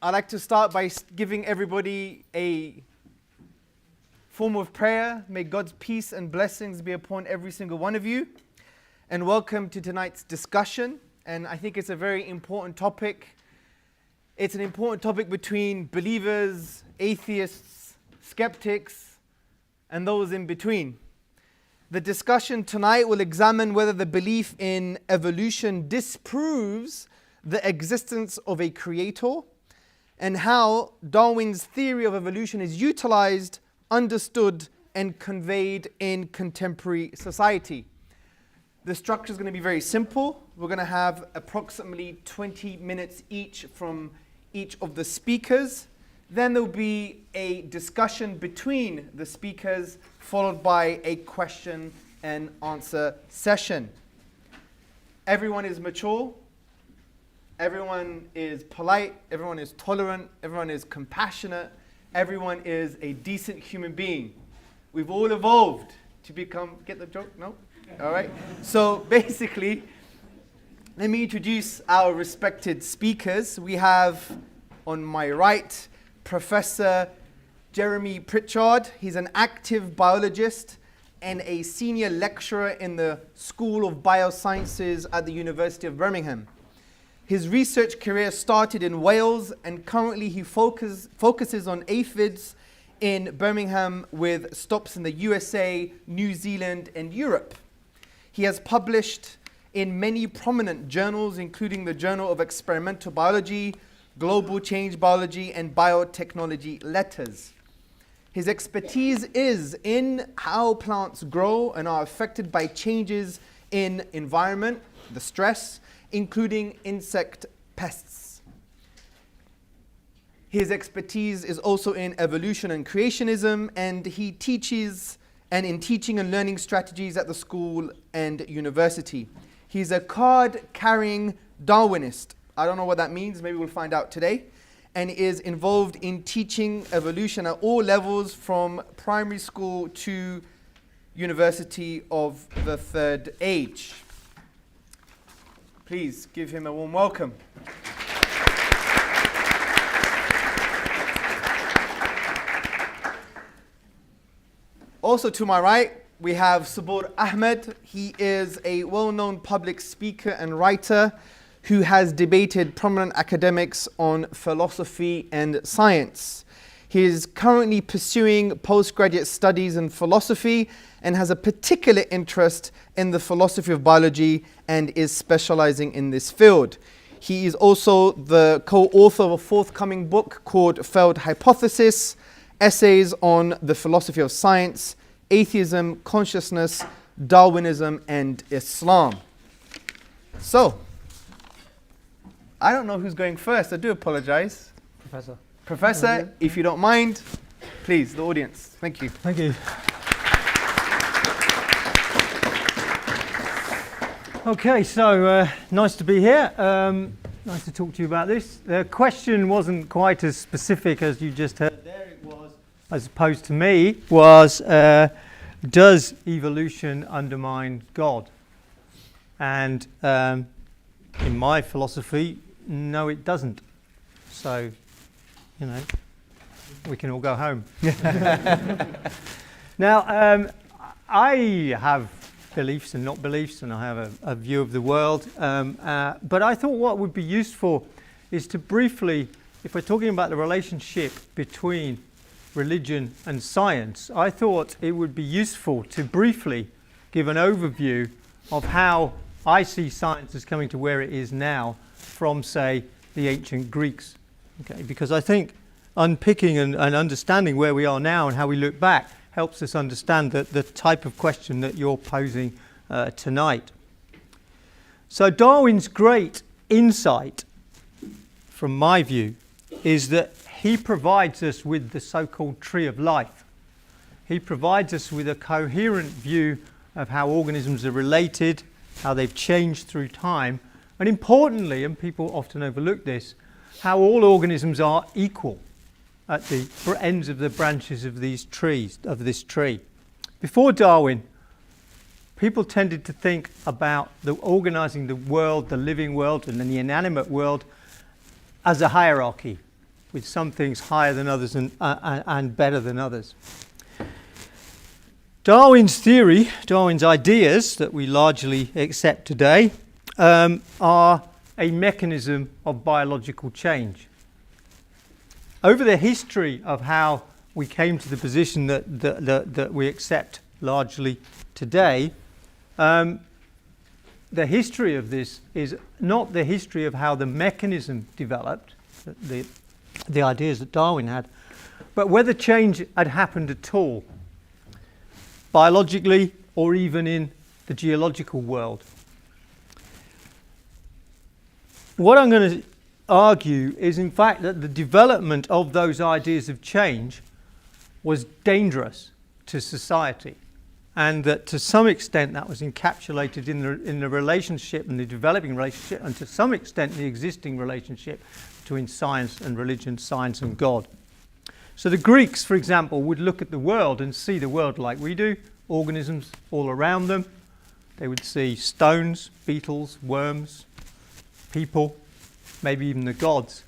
I'd like to start by giving everybody a form of prayer. May God's peace and blessings be upon every single one of you. And welcome to tonight's discussion. And I think it's a very important topic. It's an important topic between believers, atheists, skeptics, and those in between. The discussion tonight will examine whether the belief in evolution disproves the existence of a creator, and how Darwin's theory of evolution is utilized, understood, and conveyed in contemporary society. The structure is going to be very simple. We're going to have approximately 20 minutes each from each of the speakers. Then there'll be a discussion between the speakers, followed by a question and answer session. Everyone is mature. Everyone is polite, everyone is tolerant, everyone is compassionate, everyone is a decent human being. We've all evolved to become, get the joke? No? All right. So basically, let me introduce our respected speakers. We have on my right, Professor Jeremy Pritchard. He's an active biologist and a senior lecturer in the School of Biosciences at the University of Birmingham. His research career started in Wales, and currently he focuses on aphids in Birmingham with stops in the USA, New Zealand, and Europe. He has published in many prominent journals, including the Journal of Experimental Biology, Global Change Biology, and Biotechnology Letters. His expertise is in how plants grow and are affected by changes in environment, the stress, including insect pests. His expertise is also in evolution and creationism, and he teaches in teaching and learning strategies at the school and university. He's a card-carrying Darwinist. I don't know what that means, maybe we'll find out today. And is involved in teaching evolution at all levels, from primary school to University of the Third Age. Please give him a warm welcome. Also to my right, we have Subboor Ahmad. He is a well-known public speaker and writer who has debated prominent academics on philosophy and science. He is currently pursuing postgraduate studies in philosophy and has a particular interest in the philosophy of biology and is specializing in this field. He is also the co-author of a forthcoming book called Failed Hypothesis, Essays on the Philosophy of Science, Atheism, Consciousness, Darwinism, and Islam. So, I don't know who's going first. I do apologize. Professor, if you don't mind, please, the audience. Thank you. Thank you. Okay, so nice to be here. Nice to talk to you about this. The question wasn't quite as specific as you just heard there. It was, as opposed to me, was does evolution undermine God? And in my philosophy, no, it doesn't. So, you know, we can all go home. Now, I have beliefs and not beliefs, and I have a view of the world. But I thought what would be useful is to briefly, if we're talking about the relationship between religion and science, I thought it would be useful to briefly give an overview of how I see science as coming to where it is now from, say, the ancient Greeks. Okay, because I think unpicking and understanding where we are now and how we look back helps us understand the type of question that you're posing tonight. So Darwin's great insight, from my view, is that he provides us with the so-called tree of life. He provides us with a coherent view of how organisms are related, how they've changed through time, and importantly, and people often overlook this, how all organisms are equal at the ends of the branches of these trees, of this tree. Before Darwin, people tended to think about organising the world, the living world, and then the inanimate world as a hierarchy. with some things higher than others and better than others. Darwin's theory, Darwin's ideas that we largely accept today, are a mechanism of biological change. Over the history of how we came to the position that we accept largely today, the history of this is not the history of how the mechanism developed, the ideas that Darwin had, but whether change had happened at all, biologically or even in the geological world. What I'm going to argue is, in fact, that the development of those ideas of change was dangerous to society, and that to some extent that was encapsulated in the relationship and the developing relationship, and to some extent the existing relationship between science and religion, science and God. So the Greeks, for example, would look at the world and see the world like we do, organisms all around them. They would see stones, beetles, worms, people, maybe even the gods.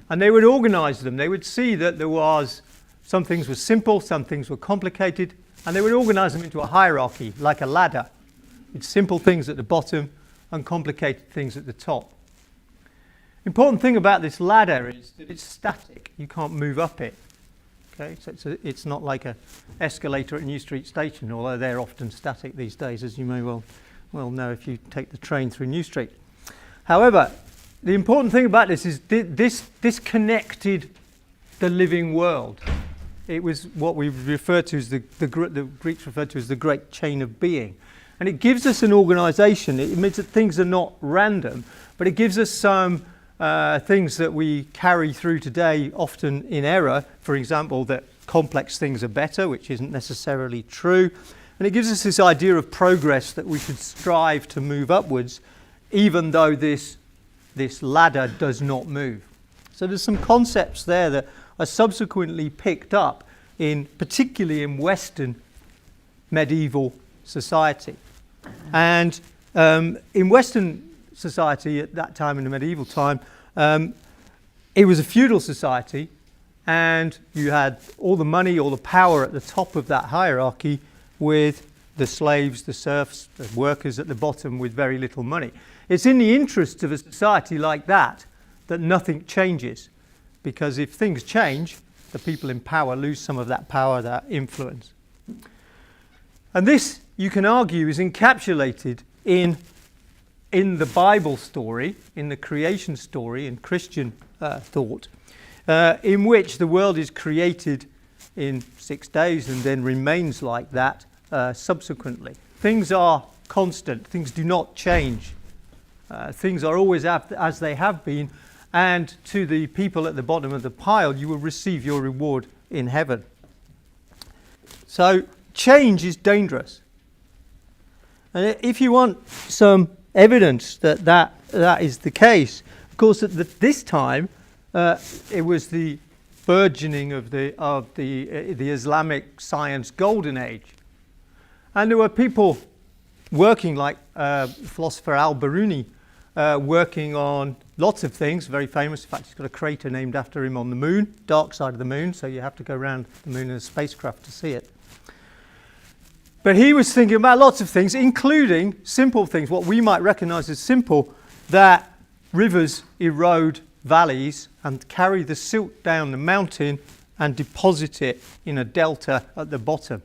And they would organize them. They would see that there was, some things were simple, some things were complicated, and they would organize them into a hierarchy, like a ladder, with simple things at the bottom and complicated things at the top. Important thing about this ladder is that it's static. You can't move up it. Okay, so it's not like an escalator at New Street Station, although they're often static these days, as you may well know if you take the train through New Street. However, the important thing about this is this connected the living world. It was what we refer to as the Greeks referred to as the great chain of being. And it gives us an organisation. It means that things are not random, but it gives us some things that we carry through today, often in error. For example, that complex things are better, which isn't necessarily true. And it gives us this idea of progress, that we should strive to move upwards, even though this ladder does not move. So there's some concepts there that are subsequently picked up, particularly in Western medieval society. And in Western society at that time, in the medieval time, it was a feudal society, and you had all the money, all the power at the top of that hierarchy, with the slaves, the serfs, the workers at the bottom with very little money. It's in the interest of a society like that that nothing changes, because if things change, the people in power lose some of that power, that influence. And this, you can argue, is encapsulated in the Bible story, in the creation story, in Christian thought, in which the world is created in 6 days and then remains like that subsequently. Things are constant. Things do not change. Things are always as they have been, and to the people at the bottom of the pile, you will receive your reward in heaven. So change is dangerous. And if you want some evidence that is the case, of course, at this time, it was the burgeoning of the Islamic science golden age. And there were people working, like philosopher al-Biruni, working on lots of things, very famous. In fact, he's got a crater named after him on the moon, dark side of the moon, so you have to go around the moon in a spacecraft to see it. But he was thinking about lots of things, including simple things, what we might recognize as simple, that rivers erode valleys and carry the silt down the mountain and deposit it in a delta at the bottom.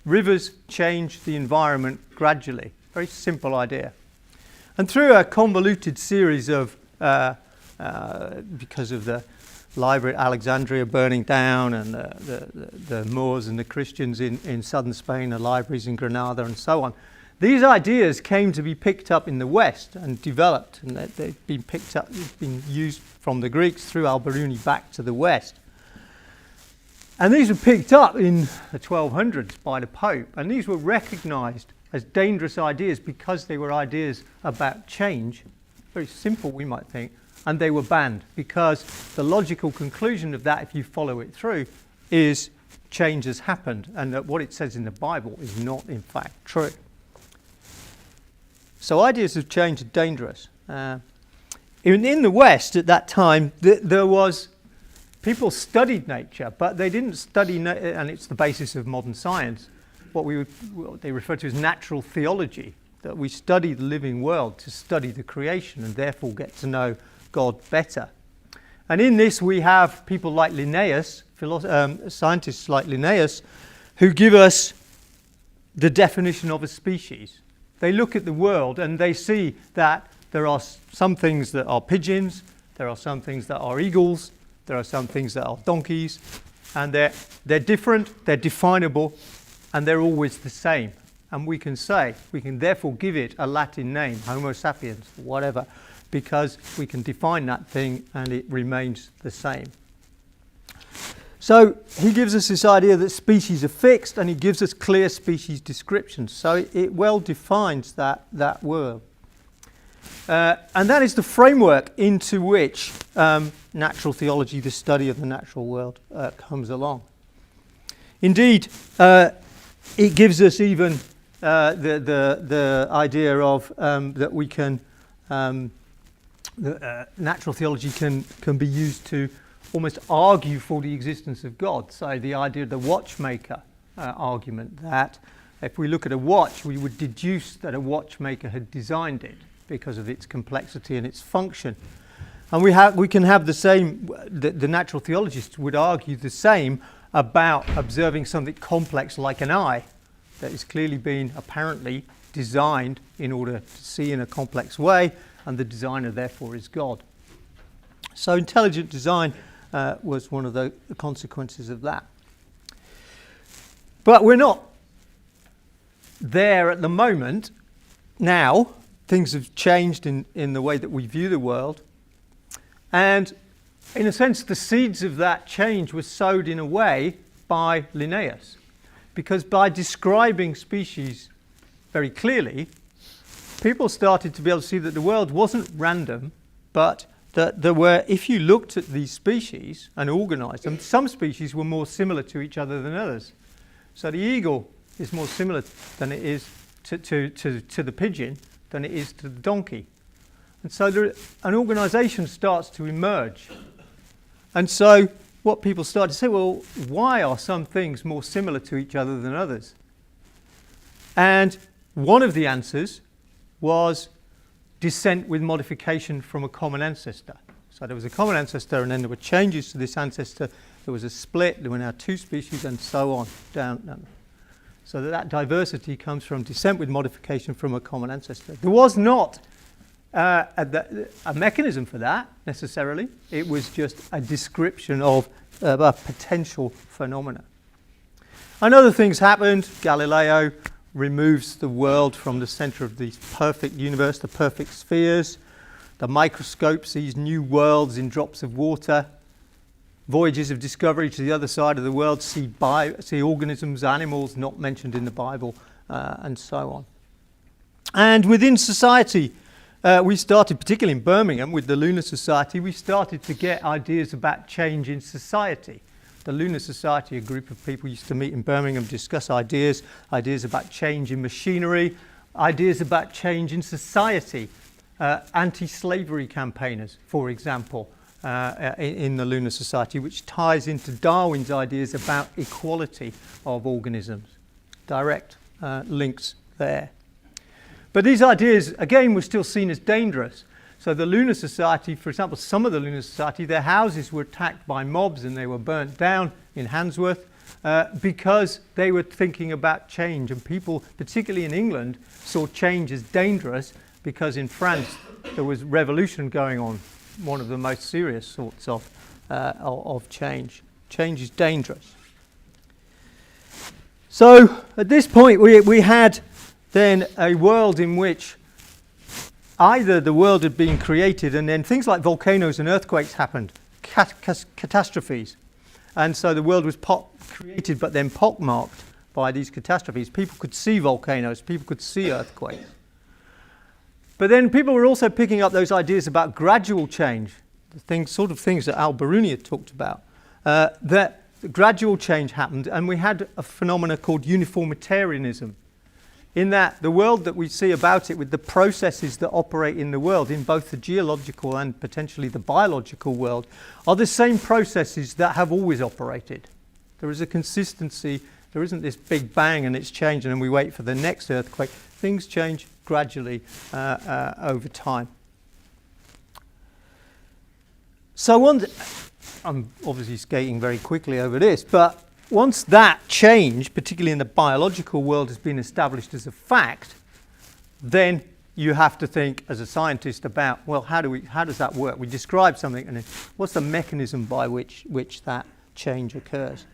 Rivers change the environment gradually. Very simple idea. And through a convoluted series of, because of the library at Alexandria burning down, and the Moors and the Christians in southern Spain, the libraries in Granada and so on, these ideas came to be picked up in the West and developed, and they've been picked up, been used from the Greeks through al-Biruni back to the West. And these were picked up in the 1200s by the Pope, and these were recognized as dangerous ideas because they were ideas about change. Very simple, we might think, and they were banned because the logical conclusion of that, if you follow it through, is change has happened, and that what it says in the Bible is not in fact true. So ideas of change are dangerous. In the West at that time, there was people studied nature, but they didn't study, and it's the basis of modern science, what they refer to as natural theology, that we study the living world to study the creation and therefore get to know God better. And in this we have people like Linnaeus, scientists like Linnaeus, who give us the definition of a species. They look at the world and they see that there are some things that are pigeons, there are some things that are eagles, there are some things that are donkeys, and they're different, they're definable, and they're always the same. And we can therefore give it a Latin name, Homo sapiens, whatever, because we can define that thing and it remains the same. So he gives us this idea that species are fixed, and he gives us clear species descriptions. So it well defines that world. And that is the framework into which natural theology, the study of the natural world, comes along. Indeed, it gives us even the idea of that we can natural theology can be used to almost argue for the existence of God. So the idea of the watchmaker argument, that if we look at a watch, we would deduce that a watchmaker had designed it because of its complexity and its function. And we can have the same, the natural theologists would argue the same about observing something complex like an eye that has clearly been apparently designed in order to see in a complex way, and the designer therefore is God. So intelligent design was one of the consequences of that. But we're not there at the moment. Now things have changed in the way that we view the world, and in a sense the seeds of that change were sowed in a way by Linnaeus, because by describing species very clearly, people started to be able to see that the world wasn't random, but that there were, if you looked at these species and organised them, some species were more similar to each other than others. So the eagle is more similar than it is to the pigeon than it is to the donkey. And so an organisation starts to emerge. And so what people start to say, well, why are some things more similar to each other than others? And one of the answers was descent with modification from a common ancestor. So there was a common ancestor, and then there were changes to this ancestor. There was a split, there were now two species, and so on, down. So that diversity comes from descent with modification from a common ancestor. There was not a mechanism for that, necessarily. It was just a description of a potential phenomena. And other things happened. Galileo removes the world from the centre of the perfect universe, the perfect spheres. The microscope sees new worlds in drops of water. Voyages of discovery to the other side of the world see organisms, animals not mentioned in the Bible, and so on. And within society, we started, particularly in Birmingham with the Lunar Society, we started to get ideas about change in society. The Lunar Society, a group of people used to meet in Birmingham, discuss ideas about change in machinery, ideas about change in society. Anti-slavery campaigners, for example, in the Lunar Society, which ties into Darwin's ideas about equality of organisms. Direct links there. But these ideas, again, were still seen as dangerous. So the Lunar Society, for example, some of the Lunar Society, their houses were attacked by mobs and they were burnt down in Handsworth because they were thinking about change. And people, particularly in England, saw change as dangerous because in France there was revolution going on, one of the most serious sorts of change. Change is dangerous. So at this point we had then a world in which either the world had been created and then things like volcanoes and earthquakes happened, catastrophes. And so the world was created but then pockmarked by these catastrophes. People could see volcanoes, people could see earthquakes. But then people were also picking up those ideas about gradual change, the sort of things that Al-Biruni had talked about, that gradual change happened, and we had a phenomena called uniformitarianism. in that the world that we see about it with the processes that operate in the world, in both the geological and potentially the biological world, are the same processes that have always operated. There is a consistency. There isn't this big bang and it's changed and then we wait for the next earthquake. Things change gradually over time. So I'm obviously skating very quickly over this, but once that change, particularly in the biological world, has been established as a fact, then you have to think as a scientist about, well, how does that work? We describe something, and then what's the mechanism by which that change occurs?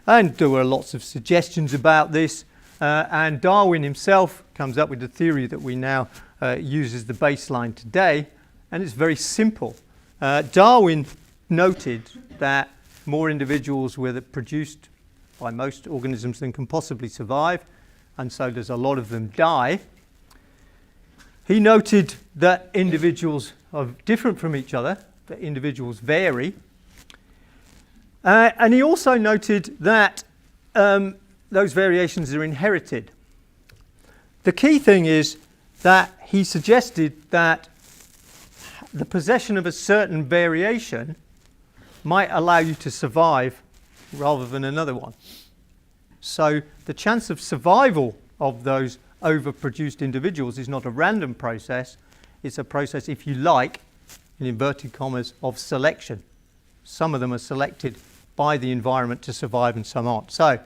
And there were lots of suggestions about this, and Darwin himself comes up with the theory that we now use as the baseline today, and it's very simple. Darwin noted that more individuals were produced by most organisms than can possibly survive, and so does a lot of them die. He noted that individuals are different from each other, that individuals vary, and he also noted that those variations are inherited. The key thing is that he suggested that the possession of a certain variation might allow you to survive rather than another one. So the chance of survival of those overproduced individuals is not a random process. It's a process, if you like, in inverted commas, of selection. Some of them are selected by the environment to survive and some aren't. So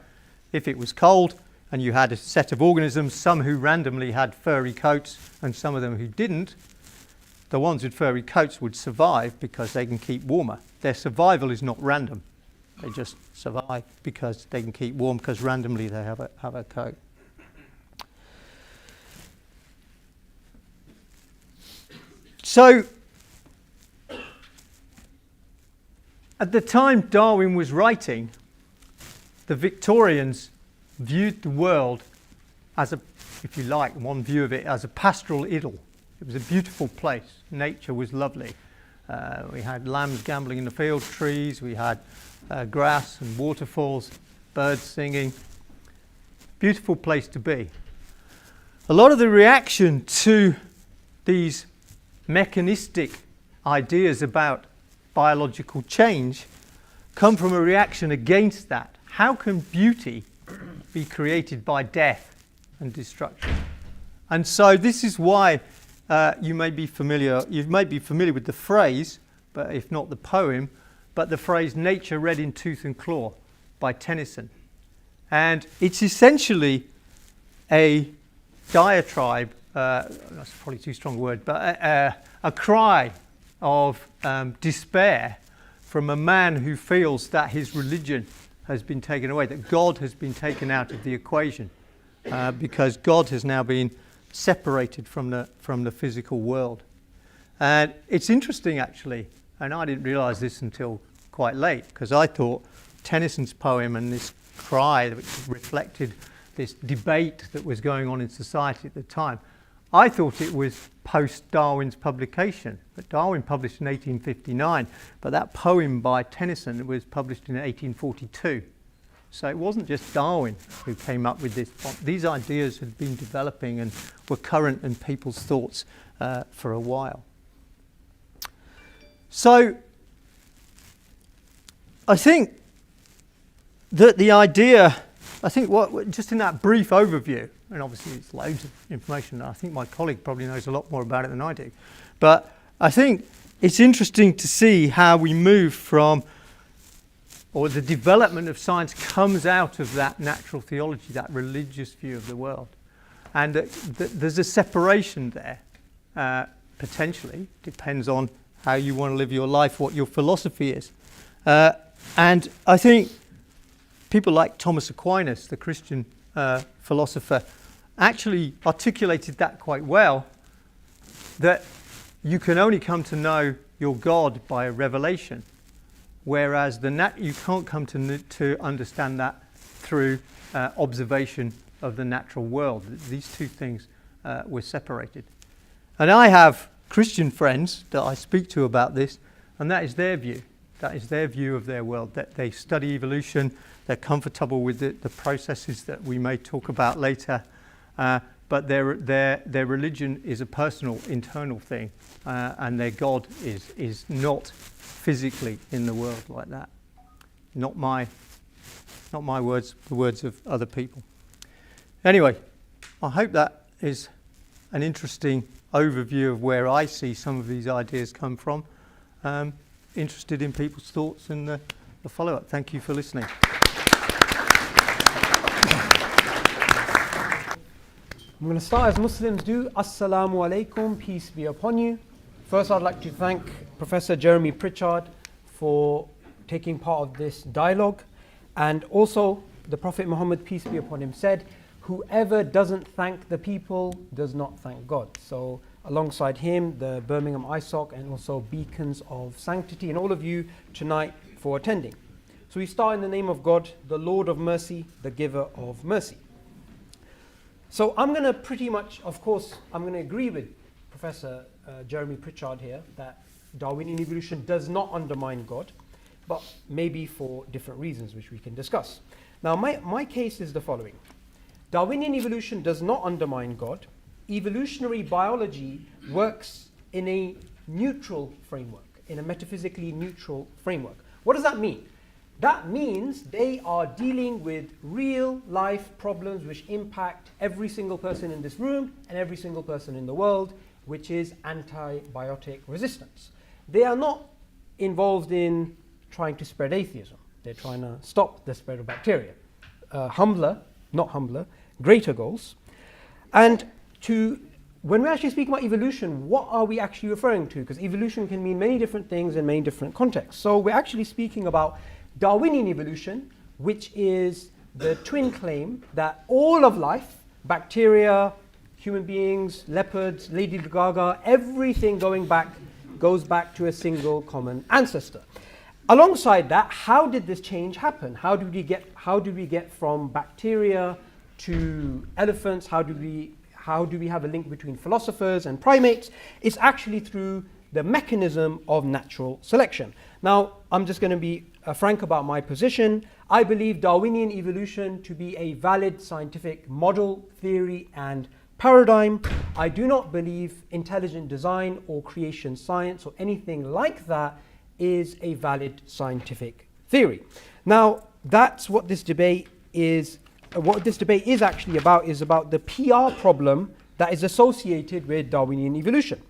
if it was cold and you had a set of organisms, some who randomly had furry coats and some of them who didn't, the ones with furry coats would survive because they can keep warmer. Their survival is not random. They just survive because they can keep warm because randomly they have a coat. So at the time Darwin was writing, the Victorians viewed the world as if you like, one view of it as a pastoral idyll. It was a beautiful place. Nature was lovely. We had lambs gambling in the field, trees, we had grass and waterfalls, birds singing. Beautiful place to be. A lot of the reaction to these mechanistic ideas about biological change come from a reaction against that. How can beauty be created by death and destruction? And so this is why you may be familiar with the phrase, but if not the poem, but the phrase "nature red in tooth and claw" by Tennyson. And it's essentially a diatribe, that's probably too strong a word, but a cry of despair from a man who feels that his religion has been taken away, that God has been taken out of the equation, because God has now been separated from the physical world. And it's interesting, actually, and I didn't realise this until quite late, because I thought Tennyson's poem and this cry, which reflected this debate that was going on in society at the time, I thought it was post-Darwin's publication. But Darwin published in 1859, but that poem by Tennyson was published in 1842. So it wasn't just Darwin who came up with this. These ideas had been developing and were current in people's thoughts for a while. So I think that the idea, just in that brief overview, and obviously it's loads of information, I think my colleague probably knows a lot more about it than I do, but I think it's interesting to see how we move from, or the development of science comes out of that natural theology, that religious view of the world. And there's a separation there, potentially, depends on how you want to live your life, what your philosophy is. And I think people like Thomas Aquinas, the Christian philosopher, actually articulated that quite well, that you can only come to know your God by a revelation, whereas you can't come to understand that through observation of the natural world. These two things were separated. And I have Christian friends that I speak to about this, and that is their view. That is their view of their world, that they study evolution, they're comfortable with the processes that we may talk about later, but their religion is a personal, internal thing, and their God is not physically in the world like that. Not my words, the words of other people. Anyway, I hope that is an interesting overview of where I see some of these ideas come from. Interested in people's thoughts and the follow-up. Thank you for listening. I'm going to start as Muslims do. Assalamu alaikum, peace be upon you. First, I'd like to thank Professor Jeremy Pritchard for taking part of this dialogue. And also, the Prophet Muhammad, peace be upon him, said, whoever doesn't thank the people does not thank God. So, alongside him, the Birmingham ISOC and also Beacons of Sanctity, and all of you tonight for attending. So we start in the name of God, the Lord of mercy, the giver of mercy. So I'm going to pretty much, of course, I'm going to agree with Professor Jeremy Pritchard here that Darwinian evolution does not undermine God, but maybe for different reasons which we can discuss. Now my case is the following. Darwinian evolution does not undermine God. Evolutionary biology works in a neutral framework, in a metaphysically neutral framework. What does that mean? That means they are dealing with real life problems which impact every single person in this room and every single person in the world, which is antibiotic resistance. They are not involved in trying to spread atheism. They're trying to stop the spread of bacteria. Greater goals. And when we actually speak about evolution, what are we actually referring to? Because evolution can mean many different things in many different contexts. So we're actually speaking about Darwinian evolution, which is the twin claim that all of life, bacteria, human beings, leopards, Lady Gaga, everything goes back to a single common ancestor. Alongside that, how did this change happen? How did we get from bacteria to elephants? How do we have a link between philosophers and primates? It's actually through the mechanism of natural selection. Now, I'm just going to be frank about my position. I believe Darwinian evolution to be a valid scientific model, theory, and paradigm. I do not believe intelligent design or creation science or anything like that is a valid scientific theory. Now, that's what this debate is. What this debate is actually about is about the PR problem that is associated with Darwinian evolution.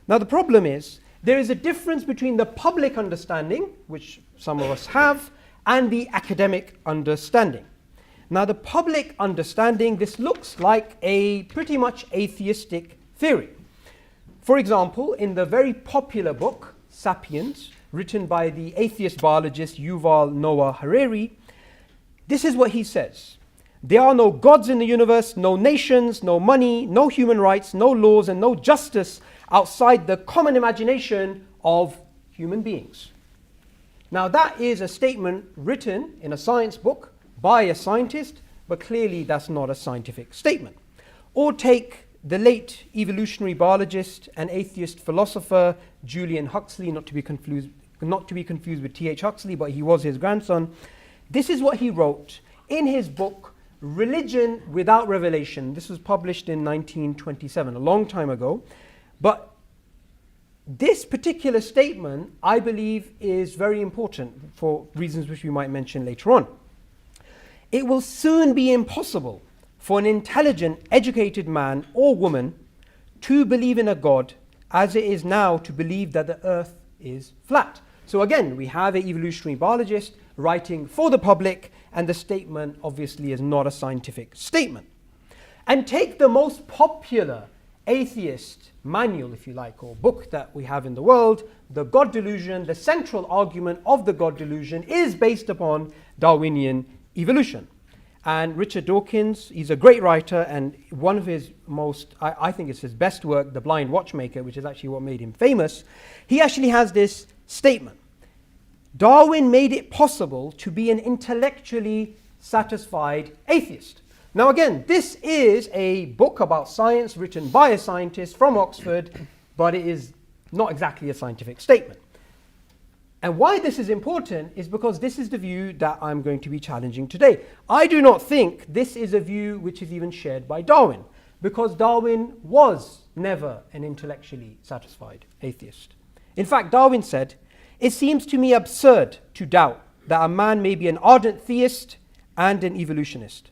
Now, the problem is there is a difference between the public understanding, which some of us have, and the academic understanding. Now, the public understanding, this looks like a pretty much atheistic theory. For example, in the very popular book, Sapiens, written by the atheist biologist Yuval Noah Harari, this is what he says. There are no gods in the universe, no nations, no money, no human rights, no laws, and no justice outside the common imagination of human beings. Now, that is a statement written in a science book by a scientist, but clearly that's not a scientific statement. Or take the late evolutionary biologist and atheist philosopher Julian Huxley, not to be confused with T.H. Huxley, but he was his grandson. This is what he wrote in his book, Religion Without Revelation. This was published in 1927, a long time ago. But this particular statement, I believe, is very important for reasons which we might mention later on. It will soon be impossible for an intelligent, educated man or woman to believe in a God as it is now to believe that the earth is flat. So again, we have an evolutionary biologist writing for the public, and the statement obviously is not a scientific statement. And take the most popular atheist manual, if you like, or book that we have in the world, The God Delusion. The central argument of the God Delusion is based upon Darwinian evolution. And Richard Dawkins, he's a great writer, and one of his most, I think it's his best work, The Blind Watchmaker, which is actually what made him famous, he actually has this statement. Darwin made it possible to be an intellectually satisfied atheist. Now again, this is a book about science written by a scientist from Oxford, but it is not exactly a scientific statement. And why this is important is because this is the view that I'm going to be challenging today. I do not think this is a view which is even shared by Darwin. because Darwin was never an intellectually satisfied atheist. In fact, Darwin said, "It seems to me absurd to doubt that a man may be an ardent theist and an evolutionist."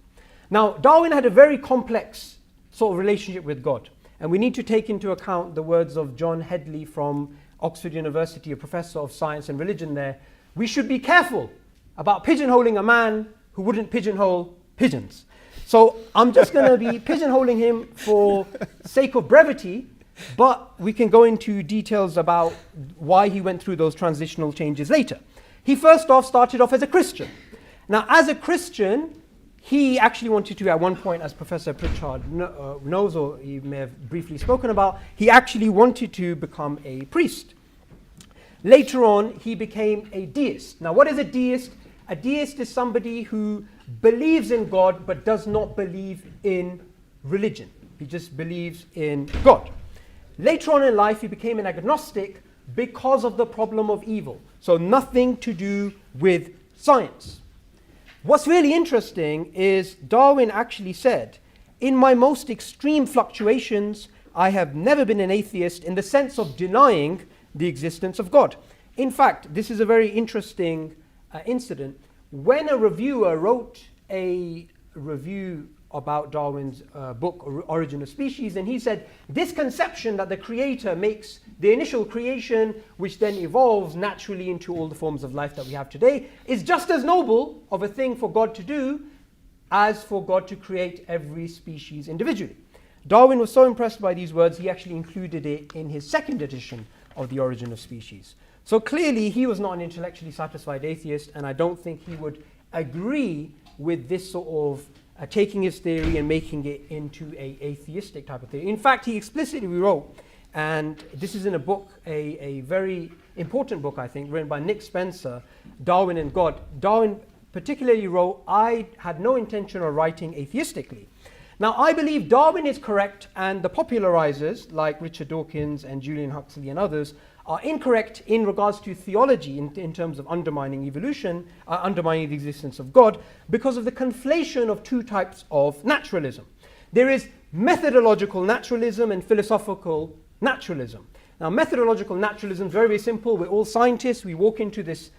Now, Darwin had a very complex sort of relationship with God. And we need to take into account the words of John Headley from Oxford University, a professor of science and religion there. We should be careful about pigeonholing a man who wouldn't pigeonhole pigeons. So I'm just going to be pigeonholing him for sake of brevity, but we can go into details about why he went through those transitional changes later. He first off started off as a Christian. Now, as a Christian, he actually wanted to, at one point, as Professor Pritchard knows, or he may have briefly spoken about, he actually wanted to become a priest. Later on, he became a deist. Now, what is a deist? A deist is somebody who believes in God but does not believe in religion. He just believes in God. Later on in life, he became an agnostic because of the problem of evil. So nothing to do with science. What's really interesting is Darwin actually said, "In my most extreme fluctuations, I have never been an atheist in the sense of denying the existence of God." In fact, this is a very interesting incident. When a reviewer wrote a review about Darwin's book, Origin of Species, and he said, "This conception that the creator makes the initial creation, which then evolves naturally into all the forms of life that we have today, is just as noble of a thing for God to do as for God to create every species individually." Darwin was so impressed by these words, he actually included it in his second edition of The Origin of Species. So clearly, he was not an intellectually satisfied atheist, and I don't think he would agree with this sort of taking his theory and making it into an atheistic type of theory. In fact, he explicitly wrote, and this is in a book, a very important book, I think, written by Nick Spencer, Darwin and God. Darwin particularly wrote, "I had no intention of writing atheistically." Now, I believe Darwin is correct, and the popularizers, like Richard Dawkins and Julian Huxley and others, are incorrect in regards to theology in terms of undermining evolution, undermining the existence of God, because of the conflation of two types of naturalism. There is methodological naturalism and philosophical naturalism. Now, methodological naturalism is very, very simple. We're all scientists. We walk into this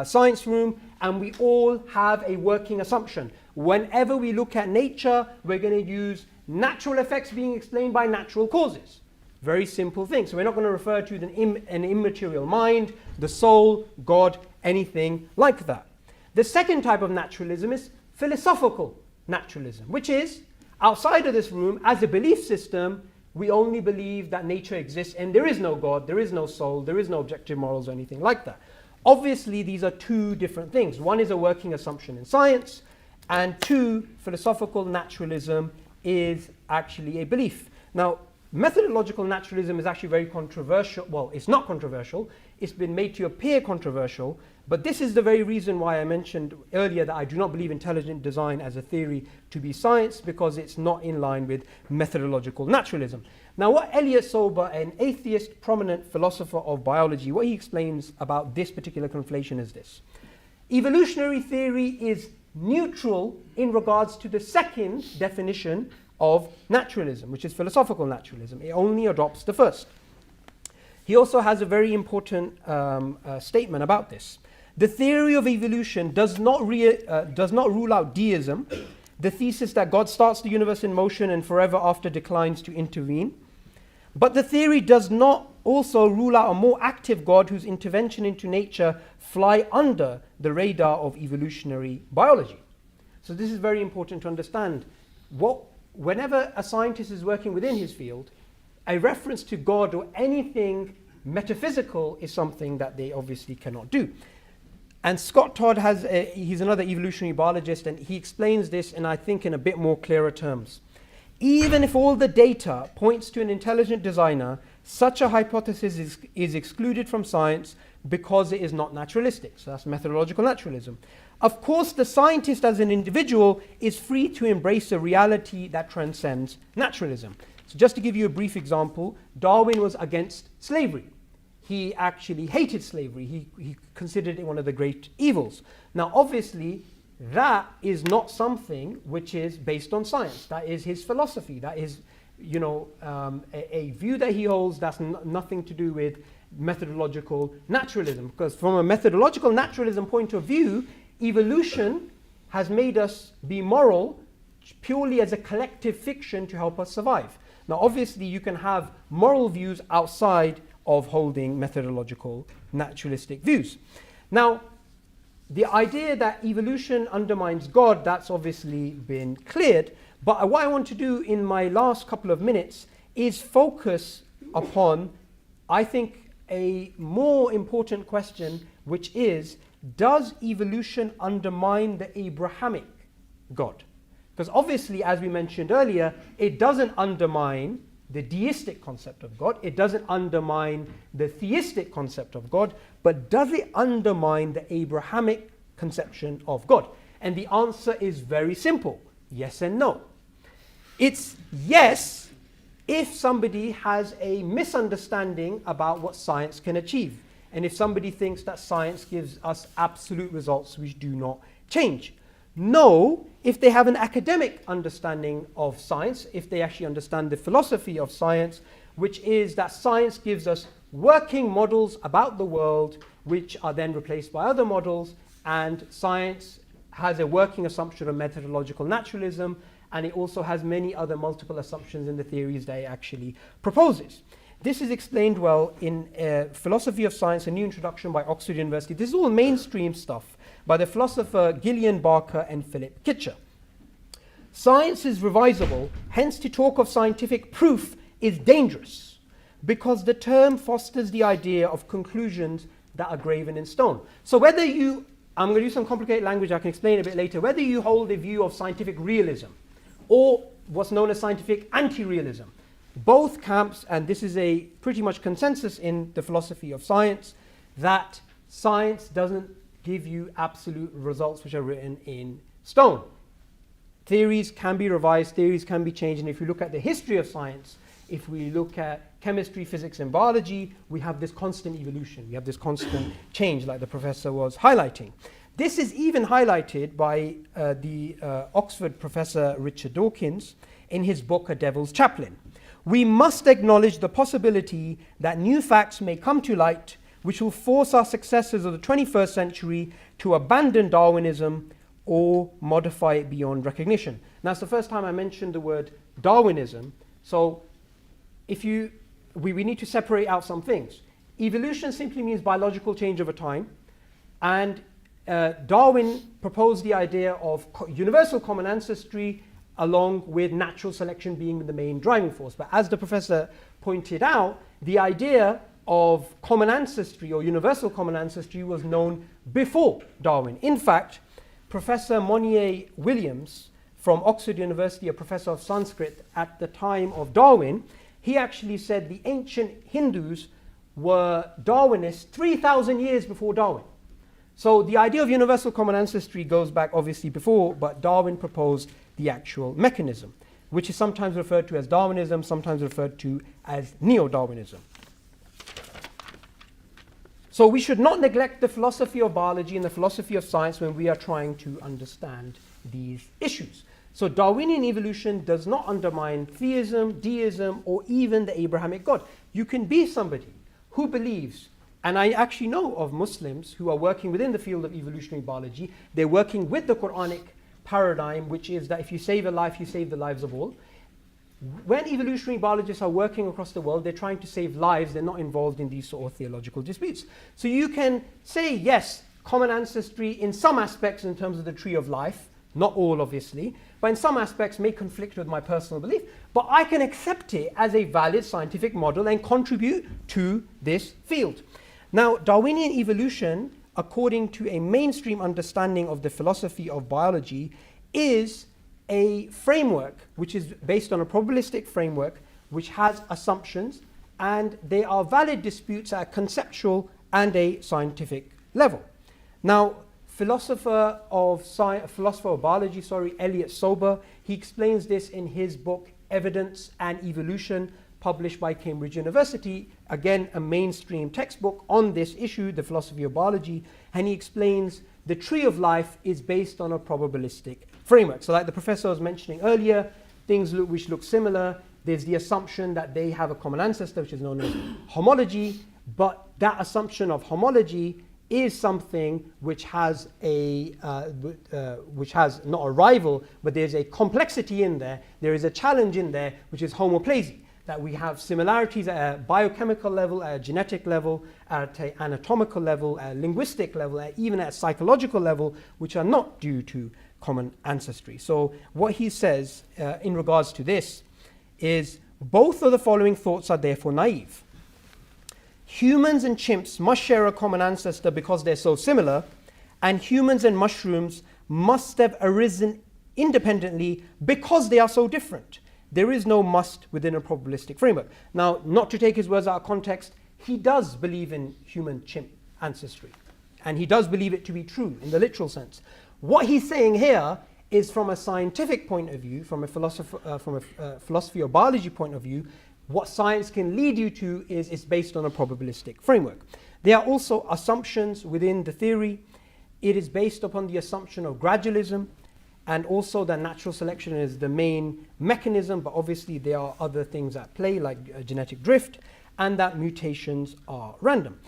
science room, and we all have a working assumption. Whenever we look at nature, we're going to use natural effects being explained by natural causes. Very simple thing. So we're not going to refer to an immaterial mind, the soul, God, anything like that. The second type of naturalism is philosophical naturalism, which is, outside of this room, as a belief system, we only believe that nature exists and there is no God, there is no soul, there is no objective morals or anything like that. Obviously, these are two different things. One is a working assumption in science, and two, philosophical naturalism is actually a belief. Now, methodological naturalism is actually very controversial. Well, it's not controversial. It's been made to appear controversial. But this is the very reason why I mentioned earlier that I do not believe intelligent design as a theory to be science, because it's not in line with methodological naturalism. Now, what Elliot Sober, an atheist prominent philosopher of biology, what he explains about this particular conflation is this. Evolutionary theory is neutral in regards to the second definition of naturalism, which is philosophical naturalism. It only adopts the first. He also has a very important statement about this. The theory of evolution does not rule out deism, the thesis that God starts the universe in motion and forever after declines to intervene. But the theory does not also rule out a more active God whose intervention into nature fly under the radar of evolutionary biology. So this is very important to understand. Whenever a scientist is working within his field, a reference to God or anything metaphysical is something that they obviously cannot do. And Scott Todd he's another evolutionary biologist, and he explains this, and I think in a bit more clearer terms. Even if all the data points to an intelligent designer, such a hypothesis is excluded from science because it is not naturalistic. So that's methodological naturalism. Of course, the scientist as an individual is free to embrace a reality that transcends naturalism. So just to give you a brief example, Darwin was against slavery. He actually hated slavery. He considered it one of the great evils. Now, obviously, that is not something which is based on science. That is his philosophy. That is a view that he holds that's nothing to do with methodological naturalism. Because from a methodological naturalism point of view, evolution has made us be moral purely as a collective fiction to help us survive. Now, obviously, you can have moral views outside of holding methodological naturalistic views. Now, the idea that evolution undermines God, that's obviously been cleared. But what I want to do in my last couple of minutes is focus upon, I think, a more important question, which is, does evolution undermine the Abrahamic God? Because obviously, as we mentioned earlier, it doesn't undermine the deistic concept of God. It doesn't undermine the theistic concept of God. But does it undermine the Abrahamic conception of God? And the answer is very simple. Yes and no. It's yes if somebody has a misunderstanding about what science can achieve. And if somebody thinks that science gives us absolute results which do not change. No, if they have an academic understanding of science, if they actually understand the philosophy of science, which is that science gives us working models about the world, which are then replaced by other models, and science has a working assumption of methodological naturalism, and it also has many other multiple assumptions in the theories that it actually proposes. This is explained well in Philosophy of Science, a New Introduction by Oxford University. This is all mainstream stuff by the philosopher Gillian Barker and Philip Kitcher. Science is revisable, hence to talk of scientific proof is dangerous, because the term fosters the idea of conclusions that are graven in stone. So whether you, I'm going to use some complicated language I can explain a bit later, whether you hold a view of scientific realism or what's known as scientific anti-realism, both camps, and this is a pretty much consensus in the philosophy of science, that science doesn't give you absolute results which are written in stone. Theories can be revised, theories can be changed, and if you look at the history of science, if we look at chemistry, physics, and biology, we have this constant evolution, we have this constant change like the professor was highlighting. This is even highlighted by the Oxford professor Richard Dawkins in his book A Devil's Chaplain. We must acknowledge the possibility that new facts may come to light which will force our successors of the 21st century to abandon Darwinism or modify it beyond recognition. Now, it's the first time I mentioned the word Darwinism, so we need to separate out some things. Evolution simply means biological change over time, and Darwin proposed the idea of universal common ancestry along with natural selection being the main driving force. But as the professor pointed out, the idea of common ancestry or universal common ancestry was known before Darwin. In fact, Professor Monier Williams from Oxford University, a professor of Sanskrit at the time of Darwin, he actually said the ancient Hindus were Darwinists 3,000 years before Darwin. So the idea of universal common ancestry goes back obviously before, but Darwin proposed the actual mechanism, which is sometimes referred to as Darwinism, sometimes referred to as neo-Darwinism. So we should not neglect the philosophy of biology and the philosophy of science when we are trying to understand these issues. So Darwinian evolution does not undermine theism, deism, or even the Abrahamic God. You can be somebody who believes, and I actually know of Muslims who are working within the field of evolutionary biology. They're working with the Quranic paradigm, which is that if you save a life, you save the lives of all. When evolutionary biologists are working across the world, they're trying to save lives. They're not involved in these sort of theological disputes. So you can say, yes, common ancestry in some aspects in terms of the tree of life, not all obviously, but in some aspects may conflict with my personal belief, but I can accept it as a valid scientific model and contribute to this field. Now, Darwinian evolution, according to a mainstream understanding of the philosophy of biology, is a framework which is based on a probabilistic framework which has assumptions, and they are valid disputes at a conceptual and a scientific level. Now, philosopher of biology, Elliot Sober, he explains this in his book Evidence and Evolution, published by Cambridge University, again a mainstream textbook on this issue, the philosophy of biology, and he explains the tree of life is based on a probabilistic framework. So like the professor was mentioning earlier, things which look similar There's the assumption that they have a common ancestor, which is known as homology, but that assumption of homology is something which has which has not a rival, but there's a complexity in there. There is a challenge in there, which is homoplasy, that we have similarities at a biochemical level, at a genetic level, at an anatomical level, at a linguistic level, even at a psychological level, which are not due to common ancestry. So what he says in regards to this is, both of the following thoughts are therefore naive. Humans and chimps must share a common ancestor because they're so similar, and humans and mushrooms must have arisen independently because they are so different. There is no must within a probabilistic framework. Now, not to take his words out of context, he does believe in human-chimp ancestry, and he does believe it to be true in the literal sense. What he's saying here is, from a scientific point of view, from a philosophy or biology point of view, what science can lead you to is it's based on a probabilistic framework. There are also assumptions within the theory. It is based upon the assumption of gradualism, and also that natural selection is the main mechanism, but obviously there are other things at play, like genetic drift, and that mutations are random.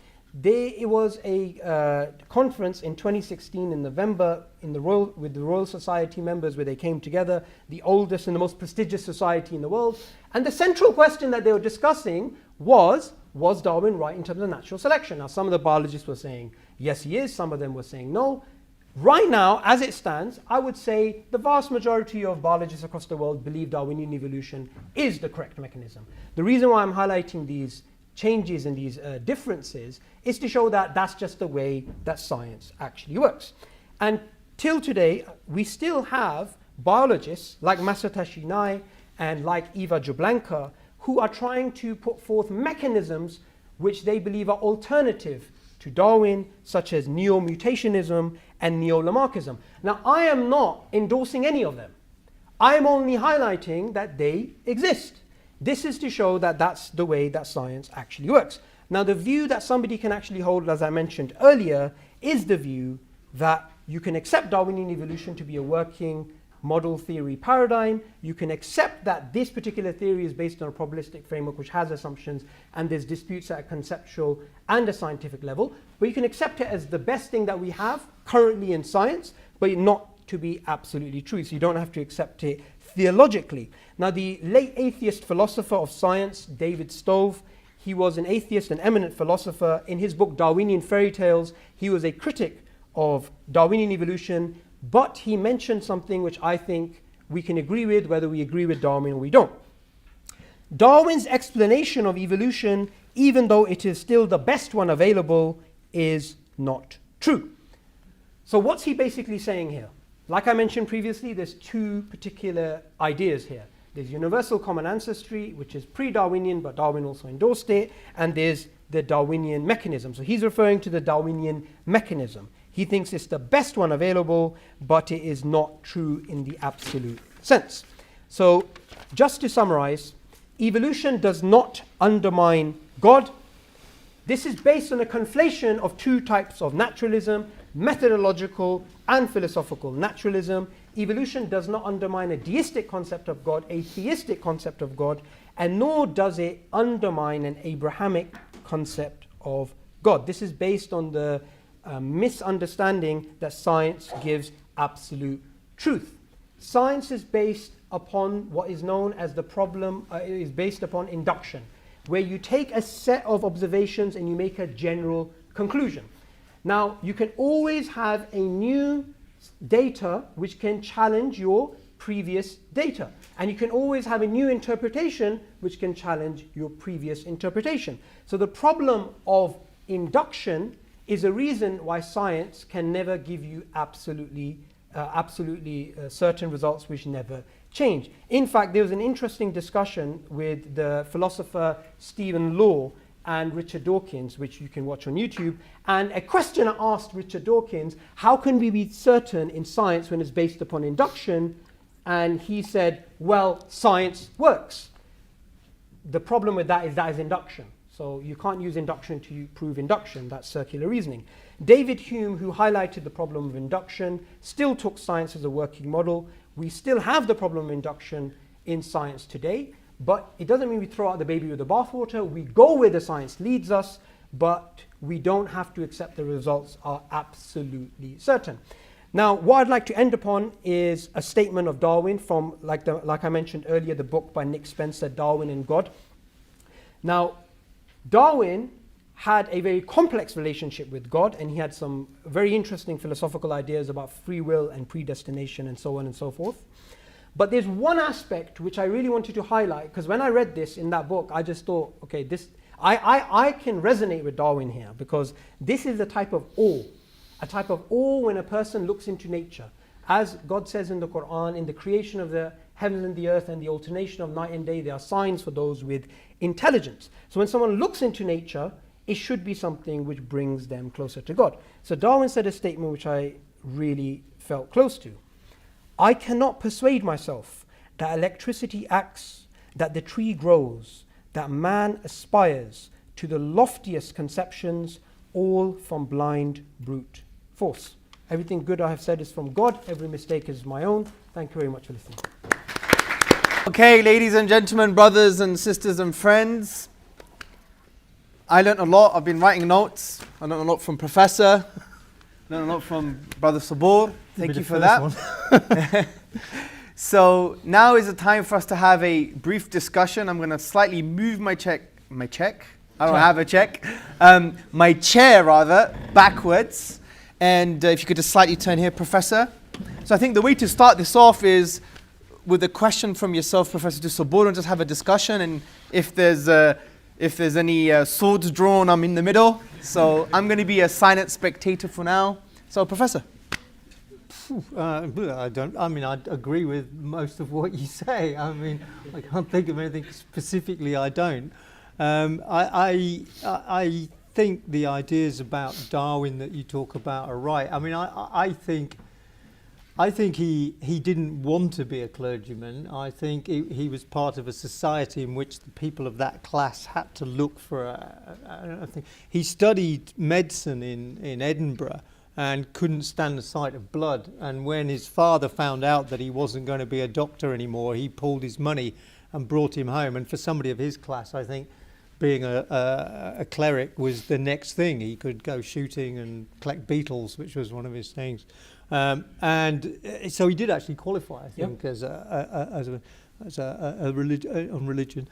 It was a conference in 2016 in November with the Royal Society members, where they came together, the oldest and the most prestigious society in the world. And the central question that they were discussing was Darwin right in terms of natural selection? Now, some of the biologists were saying, yes, he is. Some of them were saying no. Right now, as it stands, I would say the vast majority of biologists across the world believe Darwinian evolution is the correct mechanism. The reason why I'm highlighting these changes and these differences is to show that that's just the way that science actually works. And till today, we still have biologists like Masatoshi Nai and like Eva Jablanka who are trying to put forth mechanisms which they believe are alternative to Darwin, such as neo-mutationism and neo-Lamarckism. Now, I am not endorsing any of them. I am only highlighting that they exist. This is to show that that's the way that science actually works. Now, the view that somebody can actually hold, as I mentioned earlier, is the view that you can accept Darwinian evolution to be a working model theory paradigm. You can accept that this particular theory is based on a probabilistic framework which has assumptions, and there's disputes at a conceptual and a scientific level. But you can accept it as the best thing that we have currently in science, but not to be absolutely true. So you don't have to accept it theologically. Now, the late atheist philosopher of science, David Stove, he was an atheist and eminent philosopher. In his book, Darwinian Fairy Tales, he was a critic of Darwinian evolution, but he mentioned something which I think we can agree with, whether we agree with Darwin or we don't. Darwin's explanation of evolution, even though it is still the best one available, is not true. So what's he basically saying here? Like I mentioned previously, there's two particular ideas here. There's universal common ancestry, which is pre-Darwinian, but Darwin also endorsed it, and there's the Darwinian mechanism. So he's referring to the Darwinian mechanism. He thinks it's the best one available, but it is not true in the absolute sense. So just to summarize, evolution does not undermine God. This is based on a conflation of two types of naturalism, methodological and philosophical naturalism. Evolution does not undermine a deistic concept of God, a theistic concept of God, and nor does it undermine an Abrahamic concept of God. This is based on the misunderstanding that science gives absolute truth. Science is based upon what is known as the problem, is based upon induction, where you take a set of observations and you make a general conclusion. Now, you can always have a new data which can challenge your previous data. And you can always have a new interpretation which can challenge your previous interpretation. So the problem of induction is a reason why science can never give you absolutely certain results which never change. In fact, there was an interesting discussion with the philosopher Stephen Law and Richard Dawkins, which you can watch on YouTube. And a questioner asked Richard Dawkins, how can we be certain in science when it's based upon induction? And he said, well, science works. The problem with that is induction. So you can't use induction to prove induction. That's circular reasoning. David Hume, who highlighted the problem of induction, still took science as a working model. We still have the problem of induction in science today, But it doesn't mean we throw out the baby with the bathwater. We go where the science leads us, but we don't have to accept the results are absolutely certain. Now, what I'd like to end upon is a statement of Darwin from, like I mentioned earlier, the book by Nick Spencer, Darwin and God. Now, Darwin had a very complex relationship with God, and he had some very interesting philosophical ideas about free will and predestination and so on and so forth. But there's one aspect which I really wanted to highlight, because when I read this in that book, I just thought, okay, I can resonate with Darwin here, because this is a type of awe when a person looks into nature. As God says in the Quran, in the creation of the heavens and the earth and the alternation of night and day, there are signs for those with intelligence. So when someone looks into nature, it should be something which brings them closer to God. So Darwin said a statement which I really felt close to. I cannot persuade myself that electricity acts, that the tree grows, that man aspires to the loftiest conceptions, all from blind brute force. Everything good I have said is from God. Every mistake is my own. Thank you very much for listening. Okay, ladies and gentlemen, brothers and sisters and friends, I learned a lot. I've been writing notes. I learned a lot from Professor. I learned a lot from Brother Subboor. Thank you for that. So now is the time for us to have a brief discussion. I'm going to slightly move my chair rather, backwards. And if you could just slightly turn here, Professor. So I think the way to start this off is with a question from yourself, Professor, to Subboor, and just have a discussion. And if there's any swords drawn, I'm in the middle. So I'm going to be a silent spectator for now. So, Professor. I agree with most of what you say. I mean, I can't think of anything specifically I don't. I think the ideas about Darwin that you talk about are right. I mean, I think he didn't want to be a clergyman. I think he was part of a society in which the people of that class had to look for I think he studied medicine in Edinburgh and couldn't stand the sight of blood. And when his father found out that he wasn't going to be a doctor anymore, he pulled his money and brought him home. And for somebody of his class, I think being a cleric was the next thing. He could go shooting and collect beetles, which was one of his things. And so he did actually qualify, I think, as a religion.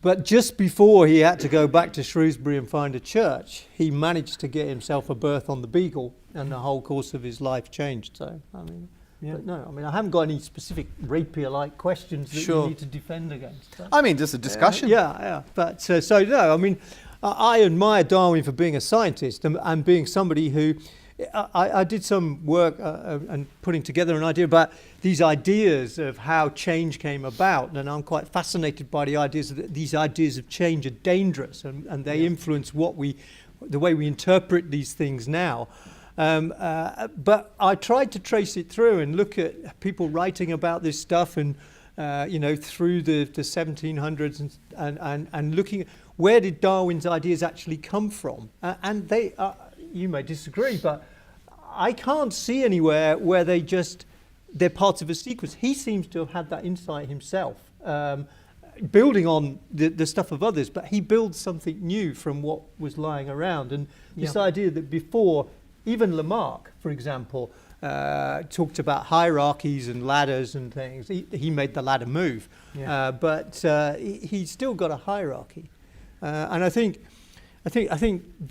But just before he had to go back to Shrewsbury and find a church, he managed to get himself a berth on the Beagle, and the whole course of his life changed. So, I mean, but no, I mean, I haven't got any specific rapier-like questions that you need to defend against. I mean, just a discussion. But so no, I mean, I admire Darwin for being a scientist and being somebody who. I did some work and putting together an idea about these ideas of how change came about, and I'm quite fascinated by the ideas that these ideas of change are dangerous and they influence the way we interpret these things now. But I tried to trace it through and look at people writing about this stuff and through the 1700s and looking at where did Darwin's ideas actually come from, and they are. You may disagree, but I can't see anywhere where they're parts of a sequence. He seems to have had that insight himself, building on the stuff of others, but he builds something new from what was lying around. And this idea that before, even Lamarck, for example, talked about hierarchies and ladders and things. He made the ladder move, but he's still got a hierarchy. And I think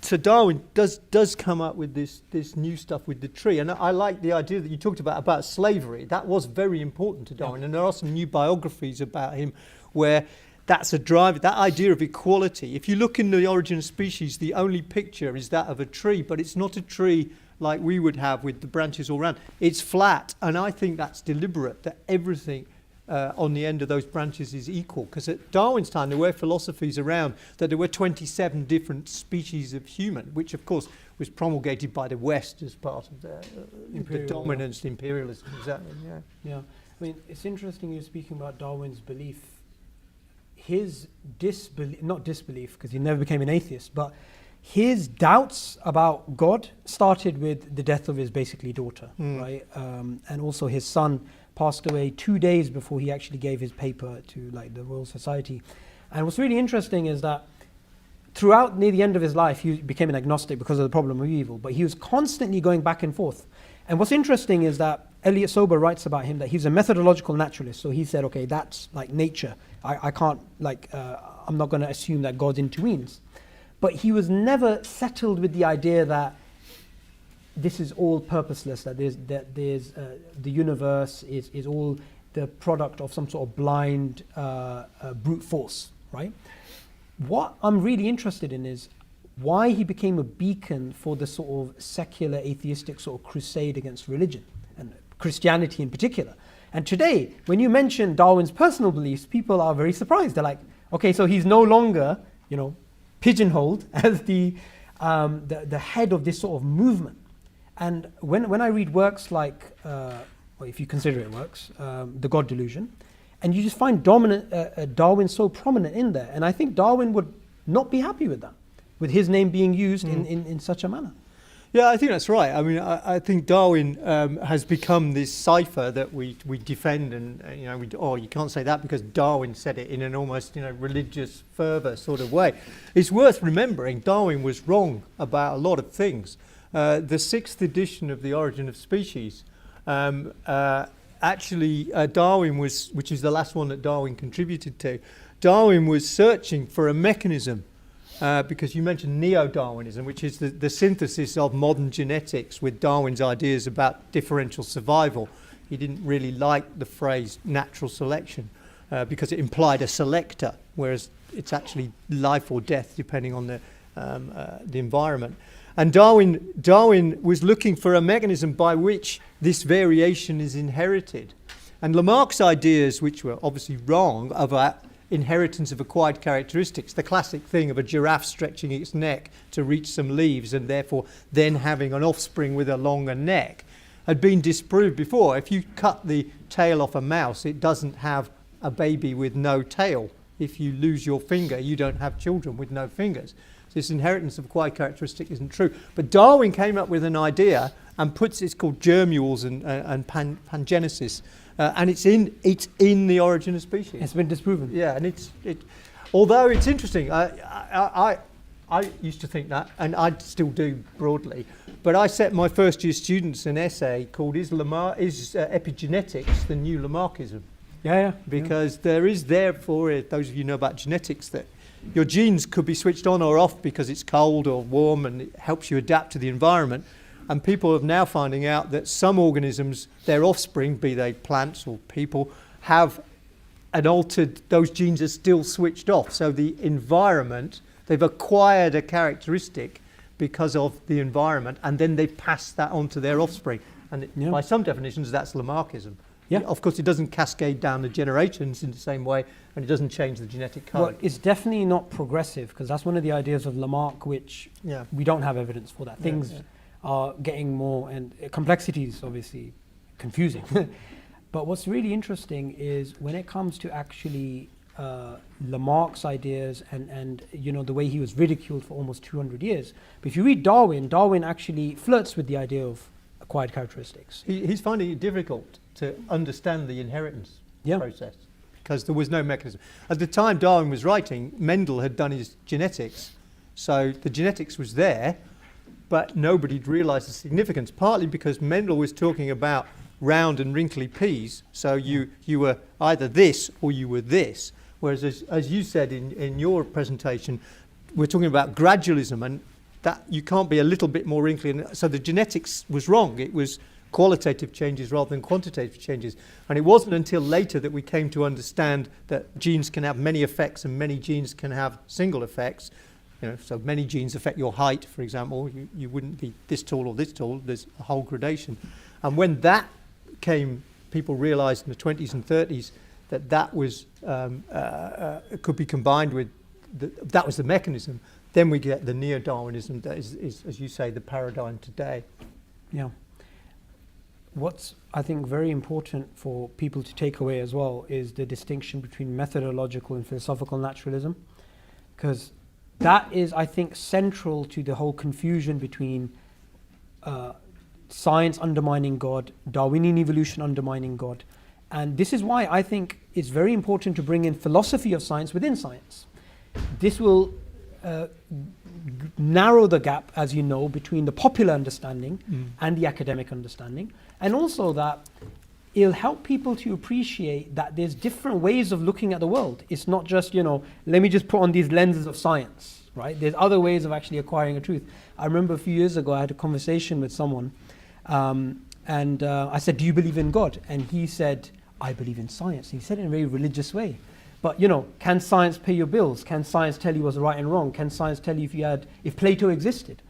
so Darwin does come up with this new stuff with the tree, and I like the idea that you talked about slavery. That was very important to Darwin, and there are some new biographies about him where that's a driver. That idea of equality. If you look in The Origin of Species, the only picture is that of a tree, but it's not a tree like we would have with the branches all around. It's flat, and I think that's deliberate. That everything on the end of those branches is equal, because at Darwin's time there were philosophies around that there were 27 different species of human, which of course was promulgated by the West as part of the dominance imperialism. Exactly. I mean, it's interesting you're speaking about Darwin's belief. His not disbelief, because he never became an atheist, but his doubts about God started with the death of his basically daughter, right? And also his son passed away 2 days before he actually gave his paper to like the Royal Society. And what's really interesting is that throughout near the end of his life, he became an agnostic because of the problem of evil, but he was constantly going back and forth. And what's interesting is that Elliot Sober writes about him that he's a methodological naturalist. So he said, okay, that's like nature. I can't, like, I'm not going to assume that God intervenes. But he was never settled with the idea that this is all purposeless, that there's the universe is all the product of some sort of blind brute force, right? What I'm really interested in is why he became a beacon for the sort of secular atheistic sort of crusade against religion and Christianity in particular. And today, when you mention Darwin's personal beliefs, people are very surprised. They're like, okay, so he's no longer, you know, pigeonholed as the head of this sort of movement. And when I read works like, well, if you consider it works, The God Delusion, and you just find Darwin so prominent in there. And I think Darwin would not be happy with that, with his name being used in such a manner. Yeah, I think that's right. I mean, I think Darwin has become this cipher that we defend, and you know, you can't say that because Darwin said it in an almost, you know, religious fervour sort of way. It's worth remembering Darwin was wrong about a lot of things. The 6th edition of The Origin of Species, actually Darwin was, which is the last one that Darwin contributed to, Darwin was searching for a mechanism. Because you mentioned neo-Darwinism, which is the synthesis of modern genetics with Darwin's ideas about differential survival. He didn't really like the phrase natural selection because it implied a selector, whereas it's actually life or death depending on the environment. And Darwin was looking for a mechanism by which this variation is inherited. And Lamarck's ideas, which were obviously wrong, about inheritance of acquired characteristics, the classic thing of a giraffe stretching its neck to reach some leaves and therefore then having an offspring with a longer neck, had been disproved before. If you cut the tail off a mouse, it doesn't have a baby with no tail. If you lose your finger, you don't have children with no fingers. So this inheritance of acquired characteristic isn't true. But Darwin came up with an idea and it's called germules and pangenesis. And it's in The Origin of Species. It's been disproven. Yeah, and although it's interesting, I used to think that, and I still do broadly, but I set my first year students an essay called Is Epigenetics the New Lamarckism? Yeah. Because there is therefore, those of you who know about genetics, that your genes could be switched on or off because it's cold or warm and it helps you adapt to the environment. And people are now finding out that some organisms, their offspring, be they plants or people, have an altered, those genes are still switched off. So the environment, they've acquired a characteristic because of the environment, and then they pass that on to their offspring. And by some definitions, that's Lamarckism. Yeah. Of course, it doesn't cascade down the generations in the same way, and it doesn't change the genetic code. Well, it's definitely not progressive, because that's one of the ideas of Lamarck, which we don't have evidence for that. Things are getting more, and complexity is obviously confusing. But what's really interesting is when it comes to actually Lamarck's ideas and you know the way he was ridiculed for almost 200 years. But if you read Darwin actually flirts with the idea of acquired characteristics. He's finding it difficult to understand the inheritance process because there was no mechanism. At the time Darwin was writing, Mendel had done his genetics, so the genetics was there, but nobody had realised the significance, partly because Mendel was talking about round and wrinkly peas, so you were either this or you were this, whereas as you said in your presentation, we're talking about gradualism, and that you can't be a little bit more wrinkly, and so the genetics was wrong. It was qualitative changes rather than quantitative changes, and it wasn't until later that we came to understand that genes can have many effects and many genes can have single effects. You know, so many genes affect your height, for example. You wouldn't be this tall or this tall. There's a whole gradation. And when that came, people realised in the 20s and 30s that was could be combined with that was the mechanism. Then we get the neo-Darwinism that is, as you say, the paradigm today. Yeah. What's, I think, very important for people to take away as well is the distinction between methodological and philosophical naturalism, because that is, I think, central to the whole confusion between science undermining God, Darwinian evolution undermining God. And this is why I think it's very important to bring in philosophy of science within science. This will narrow the gap, as you know, between the popular understanding and the academic understanding, and also that it'll help people to appreciate that there's different ways of looking at the world. It's not just, let me just put on these lenses of science, right? There's other ways of actually acquiring a truth. I remember a few years ago I had a conversation with someone, and I said, do you believe in God? And he said, I believe in science. He said it in a very religious way. But can science pay your bills? Can science tell you what's right and wrong? Can science tell you if Plato existed?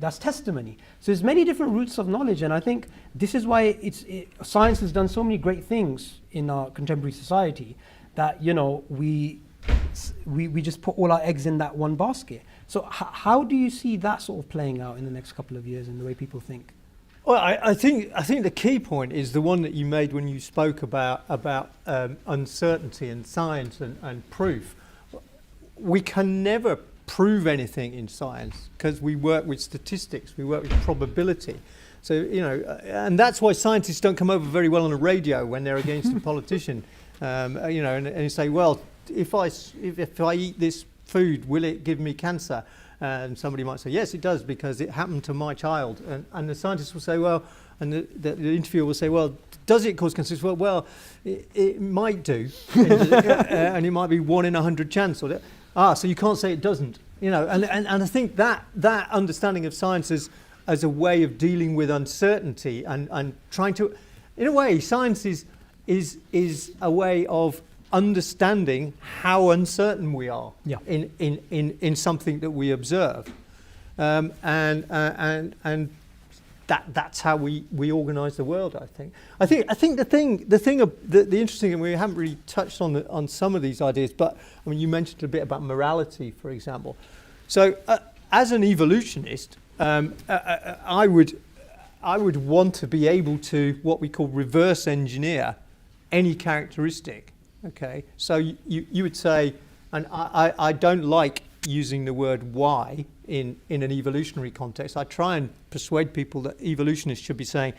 That's testimony. So there's many different routes of knowledge, and I think this is why science has done so many great things in our contemporary society that we just put all our eggs in that one basket. So how do you see that sort of playing out in the next couple of years in the way people think? Well, I think the key point is the one that you made when you spoke about uncertainty and science and proof. We can never prove anything in science because we work with statistics, we work with probability. So and that's why scientists don't come over very well on the radio when they're against a politician. And you say, well, if I eat this food, will it give me cancer? And somebody might say, yes, it does, because it happened to my child. And the scientist will say, well, and the interviewer will say, well, does it cause cancer? Well, it might do, and it might be 1 in 100 chance. So you can't say it doesn't. And I think that understanding of science as a way of dealing with uncertainty and trying to, in a way, science is a way of understanding how uncertain we are in something that we observe, and that's how we organise the world. I think the interesting, and we haven't really touched on some of these ideas, but I mean, you mentioned a bit about morality, for example. So as an evolutionist, I would want to be able to what we call reverse engineer any characteristic. Okay, so you would say, and I don't like using the word why in an evolutionary context. I try and persuade people that evolutionists should be saying,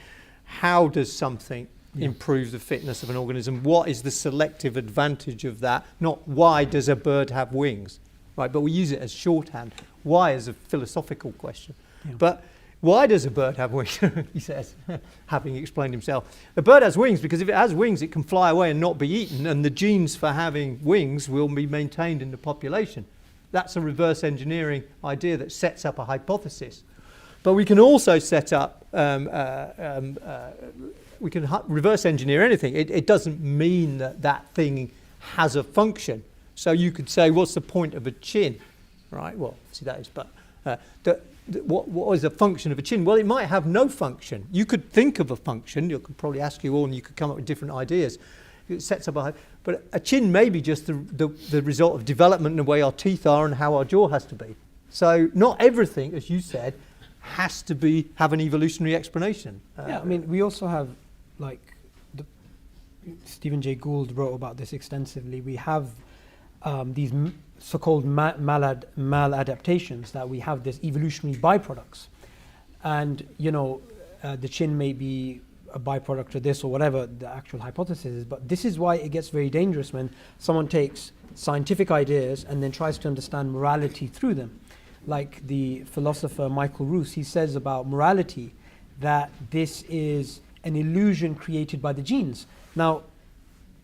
how does something improve the fitness of an organism? What is the selective advantage of that? Not why does a bird have wings, right? But we use it as shorthand. Why is a philosophical question. Yeah. But why does a bird have wings? He says, having explained himself. A bird has wings because if it has wings, it can fly away and not be eaten, and the genes for having wings will be maintained in the population. That's a reverse engineering idea that sets up a hypothesis. But we can also set up, we can reverse engineer anything. It doesn't mean that thing has a function. So you could say, what's the point of a chin? Right, well, see that is, but what is the function of a chin? Well, it might have no function. You could think of a function. You could probably ask you all, and you could come up with different ideas. It sets up but a chin may be just the result of development and the way our teeth are and how our jaw has to be. So not everything, as you said, has to have an evolutionary explanation. I mean, we also have, Stephen Jay Gould wrote about this extensively. We have these so-called maladaptations, that we have this evolutionary byproducts, and the chin may be a byproduct of this or whatever the actual hypothesis is. But this is why it gets very dangerous when someone takes scientific ideas and then tries to understand morality through them. Like the philosopher Michael Roos, he says about morality that this is an illusion created by the genes. Now,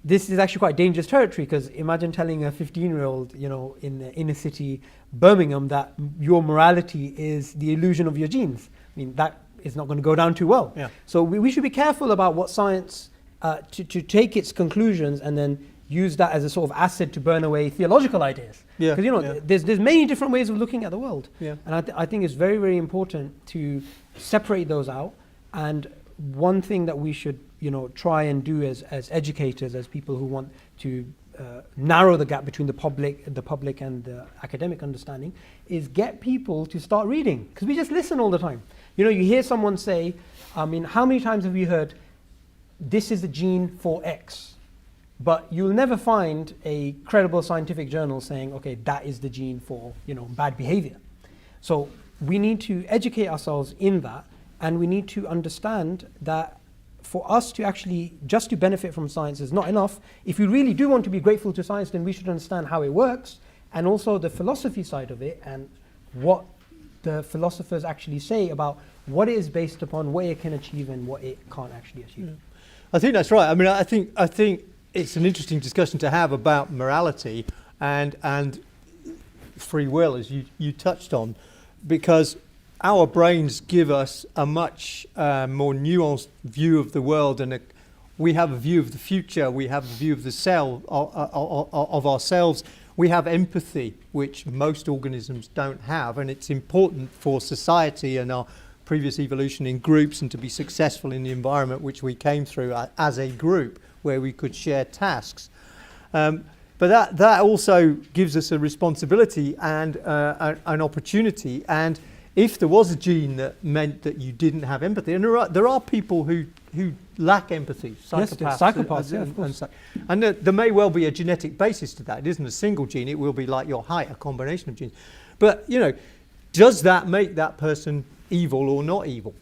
this is actually quite dangerous territory, because imagine telling a 15-year-old, in the inner city Birmingham, that your morality is the illusion of your genes. I mean, that is not going to go down too well. Yeah. So we should be careful about what science, to take its conclusions and then use that as a sort of acid to burn away theological ideas. Because there's many different ways of looking at the world. Yeah. And I think it's very, very important to separate those out. And one thing that we should try and do as educators, as people who want to narrow the gap between the public and the academic understanding, is get people to start reading, because we just listen all the time. You hear someone say, I mean, how many times have you heard, this is the gene for X? But you'll never find a credible scientific journal saying, okay, that is the gene for bad behavior. So we need to educate ourselves in that, and we need to understand that for us to actually just to benefit from science is not enough. If we really do want to be grateful to science, then we should understand how it works, and also the philosophy side of it, and what the philosophers actually say about what it is based upon, what it can achieve and what it can't actually achieve. I think that's right. I mean, I think it's an interesting discussion to have about morality and free will, as you touched on, because our brains give us a much more nuanced view of the world, and we have a view of the future. We have a view of the cell of ourselves. We have empathy, which most organisms don't have, and it's important for society and our previous evolution in groups and to be successful in the environment which we came through as a group, where we could share tasks. But that also gives us a responsibility and an opportunity. And if there was a gene that meant that you didn't have empathy, and there are people who lack empathy, psychopaths, of course. And there may well be a genetic basis to that. It isn't a single gene, it will be like your height, a combination of genes. But, does that make that person evil or not evil?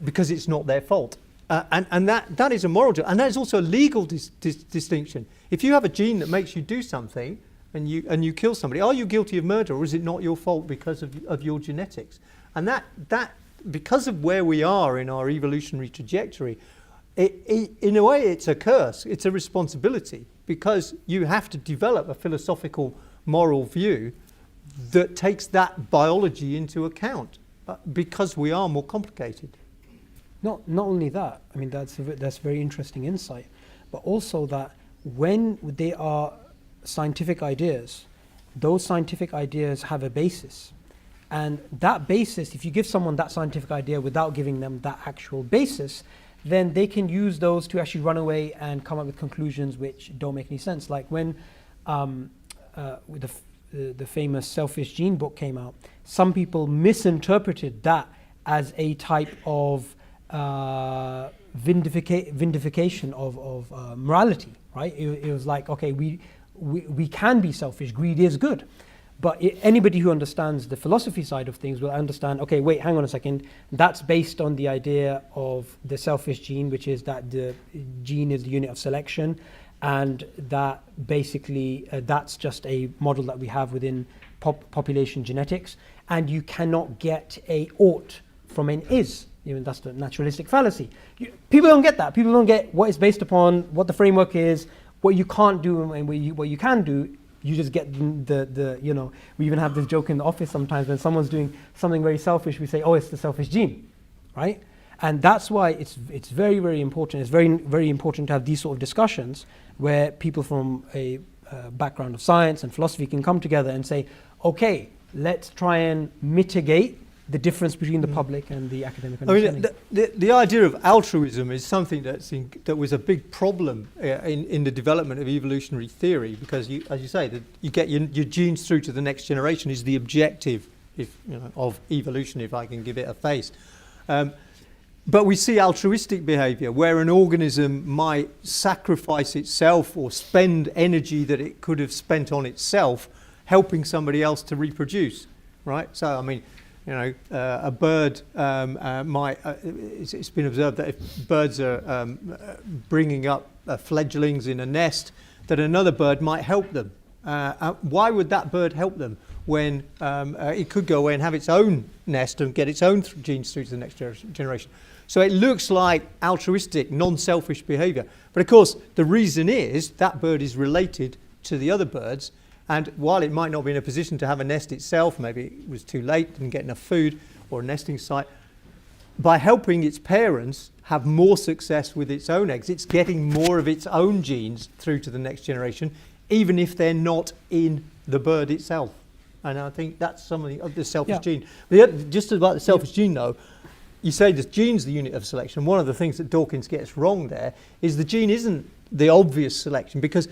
Because it's not their fault. And that is a moral, and that is also a legal distinction. If you have a gene that makes you do something and you kill somebody, are you guilty of murder, or is it not your fault because of your genetics? And that because of where we are in our evolutionary trajectory, in a way it's a curse, it's a responsibility, because you have to develop a philosophical moral view that takes that biology into account, because we are more complicated. Not only that, I mean, that's very interesting insight, but also that when they are scientific ideas, those scientific ideas have a basis. And that basis, if you give someone that scientific idea without giving them that actual basis, then they can use those to actually run away and come up with conclusions which don't make any sense. Like when with the famous Selfish Gene book came out, some people misinterpreted that as a type of vindication of morality, right? It was like, okay, we can be selfish, greed is good. But anybody who understands the philosophy side of things will understand, okay, wait, hang on a second, that's based on the idea of the selfish gene, which is that the gene is the unit of selection, and that basically that's just a model that we have within population genetics, and you cannot get a ought from an is. Even that's the naturalistic fallacy. People don't get that. People don't get what it's based upon, what the framework is, what you can't do and what you can do. You just get we even have this joke in the office sometimes when someone's doing something very selfish, we say, oh, it's the selfish gene, right? And that's why it's very, very important. It's very, very important to have these sort of discussions where people from a background of science and philosophy can come together and say, okay, let's try and mitigate the difference between the public and the academic understanding. I mean, the idea of altruism is something that was a big problem in the development of evolutionary theory, because, as you say, that you get your genes through to the next generation is the objective of evolution, if I can give it a face. But we see altruistic behaviour, where an organism might sacrifice itself or spend energy that it could have spent on itself helping somebody else to reproduce, right? So, I mean, a bird might, it's been observed that if birds are bringing up fledglings in a nest, that another bird might help them. Why would that bird help them when it could go away and have its own nest and get its own genes through to the next generation? So it looks like altruistic, non-selfish behaviour. But of course, the reason is that bird is related to the other birds. And while it might not be in a position to have a nest itself, maybe it was too late, didn't get enough food or a nesting site, by helping its parents have more success with its own eggs, it's getting more of its own genes through to the next generation, even if they're not in the bird itself. And I think that's something of the selfish gene. Just about the selfish gene, though, you say the gene's the unit of selection. One of the things that Dawkins gets wrong there is the gene isn't the obvious selection, because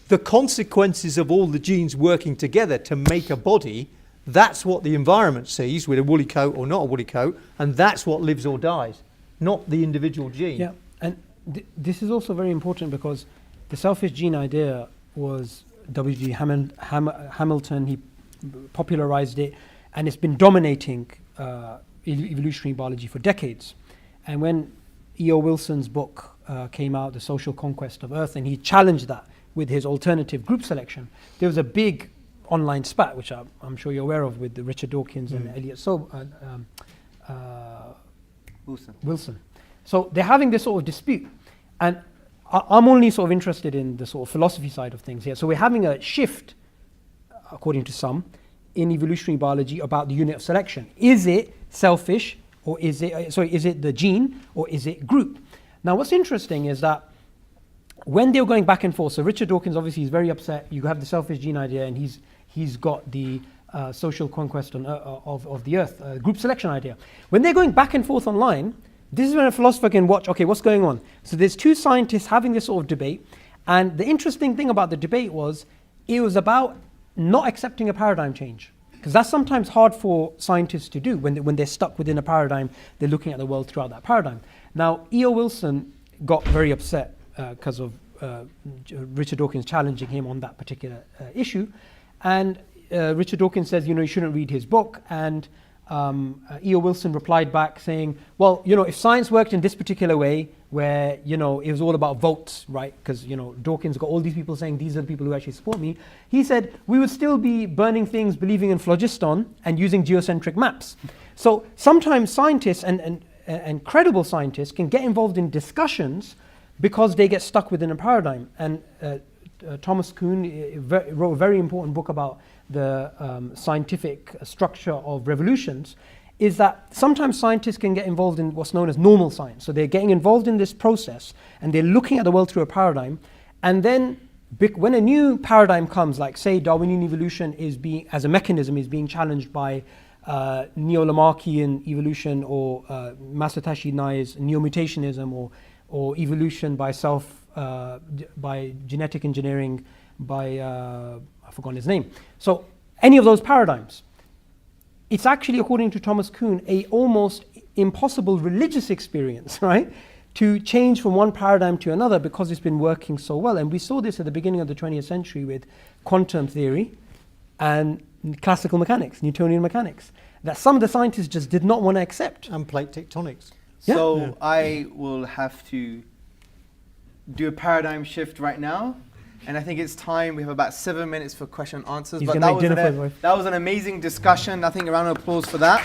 the consequences of all the genes working together to make a body, that's what the environment sees with a woolly coat or not a woolly coat, and that's what lives or dies, not the individual gene. Yeah, and this is also very important, because the selfish gene idea was W.G. Hamilton, he popularized it, and it's been dominating evolutionary biology for decades. And when E.O. Wilson's book came out, The Social Conquest of Earth, and he challenged that with his alternative group selection. There was a big online spat, which I'm sure you're aware of, with Richard Dawkins and Elliot Wilson. So they're having this sort of dispute. And I'm only sort of interested in the sort of philosophy side of things here. So we're having a shift, according to some, in evolutionary biology about the unit of selection. Is it selfish, or is it the gene, or is it group? Now what's interesting is that when they were going back and forth, so Richard Dawkins obviously is very upset. You have the selfish gene idea, and he's got the social conquest of the earth, group selection idea. When they're going back and forth online, this is when a philosopher can watch, okay, what's going on? So there's two scientists having this sort of debate, and the interesting thing about the debate was, it was about not accepting a paradigm change. Because that's sometimes hard for scientists to do. When they're stuck within a paradigm, they're looking at the world throughout that paradigm. Now, E.O. Wilson got very upset because of Richard Dawkins challenging him on that particular issue. And Richard Dawkins says, you shouldn't read his book. And E.O. Wilson replied back saying, well, if science worked in this particular way, where, it was all about votes, right? Because, Dawkins got all these people saying, these are the people who actually support me. He said, we would still be burning things, believing in phlogiston, and using geocentric maps. So sometimes scientists and credible scientists can get involved in discussions because they get stuck within a paradigm. And Thomas Kuhn wrote a very important book about the scientific structure of revolutions, is that sometimes scientists can get involved in what's known as normal science. So they're getting involved in this process, and they're looking at the world through a paradigm. And then when a new paradigm comes, like say Darwinian evolution as a mechanism is being challenged by Neo-Lamarckian evolution, or Masatoshi Nai's neo-mutationism, or evolution by by genetic engineering, by I've forgotten his name. So any of those paradigms, it's actually, according to Thomas Kuhn, a almost impossible religious experience, right? To change from one paradigm to another, because it's been working so well. And we saw this at the beginning of the 20th century with quantum theory and classical mechanics, Newtonian mechanics, that some of the scientists just did not want to accept. And plate tectonics. So I will have to do a paradigm shift right now. And I think it's time. We have about 7 minutes for question and answers. He's but that was an amazing discussion. I think a round of applause for that.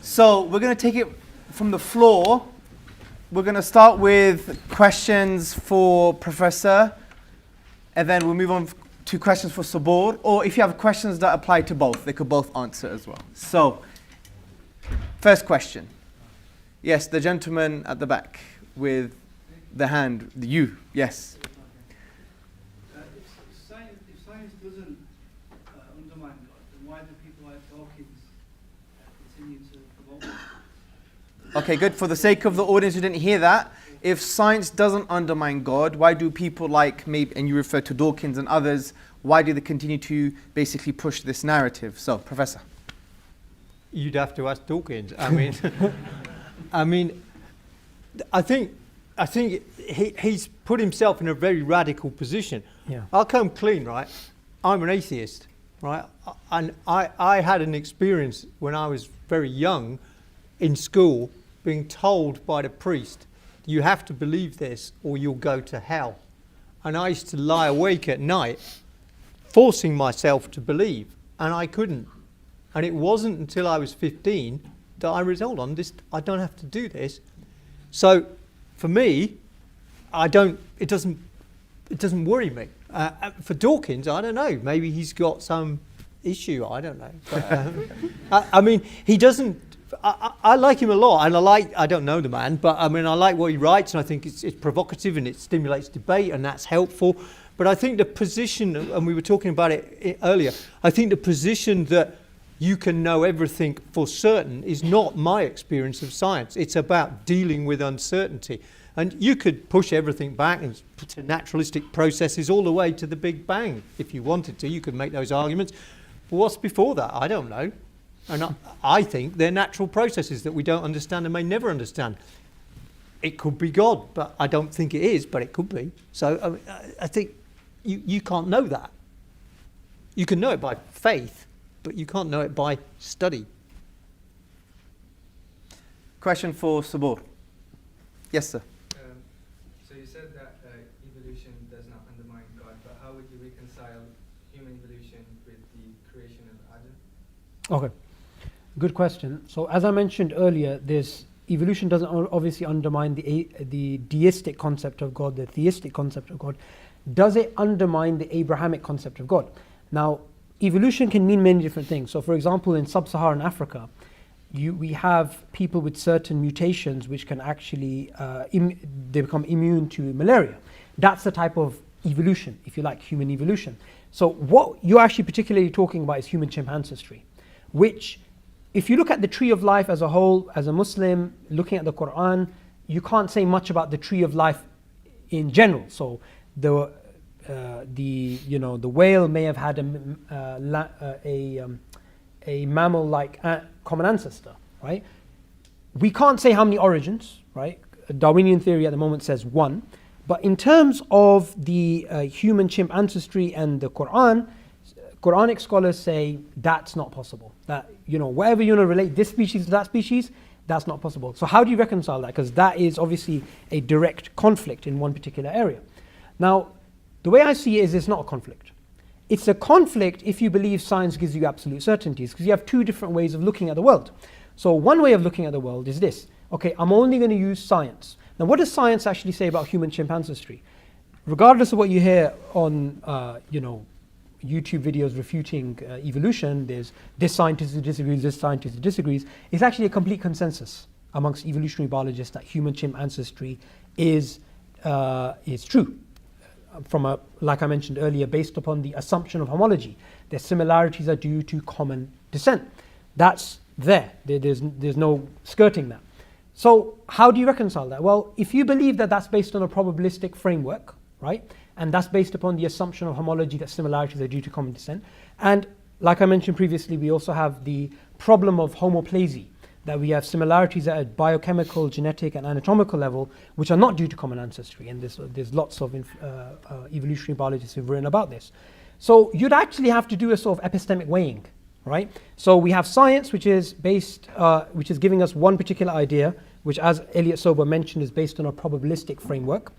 So we're going to take it from the floor. We're going to start with questions for Professor, and then we'll move on to questions for Subboor. Or if you have questions that apply to both, they could both answer as well. So, first question. Yes, the gentleman at the back with the hand. You, yes. If science doesn't undermine God, then why do people like Dawkins continue to promote it? Okay, good. For the sake of the audience who didn't hear that, if science doesn't undermine God, why do people like maybe, and you refer to Dawkins and others, why do they continue to basically push this narrative? So, Professor. You'd have to ask Dawkins. I think he's put himself in a very radical position. Yeah. I'll come clean, right? I'm an atheist, right? And I had an experience when I was very young in school, being told by the priest, you have to believe this or you'll go to hell. And I used to lie awake at night, forcing myself to believe, and I couldn't. And it wasn't until I was 15 that I resolved on this, I don't have to do this. So for me, it doesn't worry me. For Dawkins, I don't know, maybe he's got some issue, I don't know. But, he doesn't, I like him a lot, and I don't know the man, but I like what he writes, and I think it's provocative and it stimulates debate, and that's helpful. But I think the position, and we were talking about it earlier, I think the position that you can know everything for certain is not my experience of science. It's about dealing with uncertainty. And you could push everything back and to naturalistic processes all the way to the Big Bang. If you wanted to, you could make those arguments. But what's before that? I don't know. And I think they're natural processes that we don't understand and may never understand. It could be God, but I don't think it is, but it could be. So I think you can't know that. You can know it by faith, but you can't know it by study. Question for Subboor. Yes, sir. So you said that evolution does not undermine God, but how would you reconcile human evolution with the creation of Adam? Okay, good question. So as I mentioned earlier, evolution doesn't obviously undermine the deistic concept of God, the theistic concept of God. Does it undermine the Abrahamic concept of God? Now, evolution can mean many different things. So for example, in sub-Saharan Africa, we have people with certain mutations which can actually, they become immune to malaria. That's the type of evolution, if you like, human evolution. So what you're actually particularly talking about is human chimp ancestry, which, if you look at the tree of life as a whole, as a Muslim, looking at the Quran, you can't say much about the tree of life in general. So the whale may have had a mammal-like common ancestor, right? We can't say how many origins, right? Darwinian theory at the moment says 1. But in terms of the human chimp ancestry and the Quran, Quranic scholars say that's not possible. That, whatever you want to relate this species to that species, that's not possible. So how do you reconcile that? Because that is obviously a direct conflict in one particular area. Now, the way I see it is it's not a conflict. It's a conflict if you believe science gives you absolute certainties, because you have two different ways of looking at the world. So one way of looking at the world is this. Okay, I'm only going to use science. Now, what does science actually say about human chimp ancestry? Regardless of what you hear on, YouTube videos refuting evolution, there's this scientist who disagrees, this scientist who disagrees. It's actually a complete consensus amongst evolutionary biologists that human chimp ancestry is true. Like I mentioned earlier, based upon the assumption of homology. Their similarities are due to common descent. That's there. There's no skirting that. So how do you reconcile that? Well, if you believe that that's based on a probabilistic framework, right? And that's based upon the assumption of homology, that similarities are due to common descent. And like I mentioned previously, we also have the problem of homoplasy, that we have similarities at a biochemical, genetic, and anatomical level, which are not due to common ancestry. And there's lots of evolutionary biologists who've written about this. So you'd actually have to do a sort of epistemic weighing, right? So we have science, which is giving us one particular idea, which, as Elliot Sober mentioned, is based on a probabilistic framework,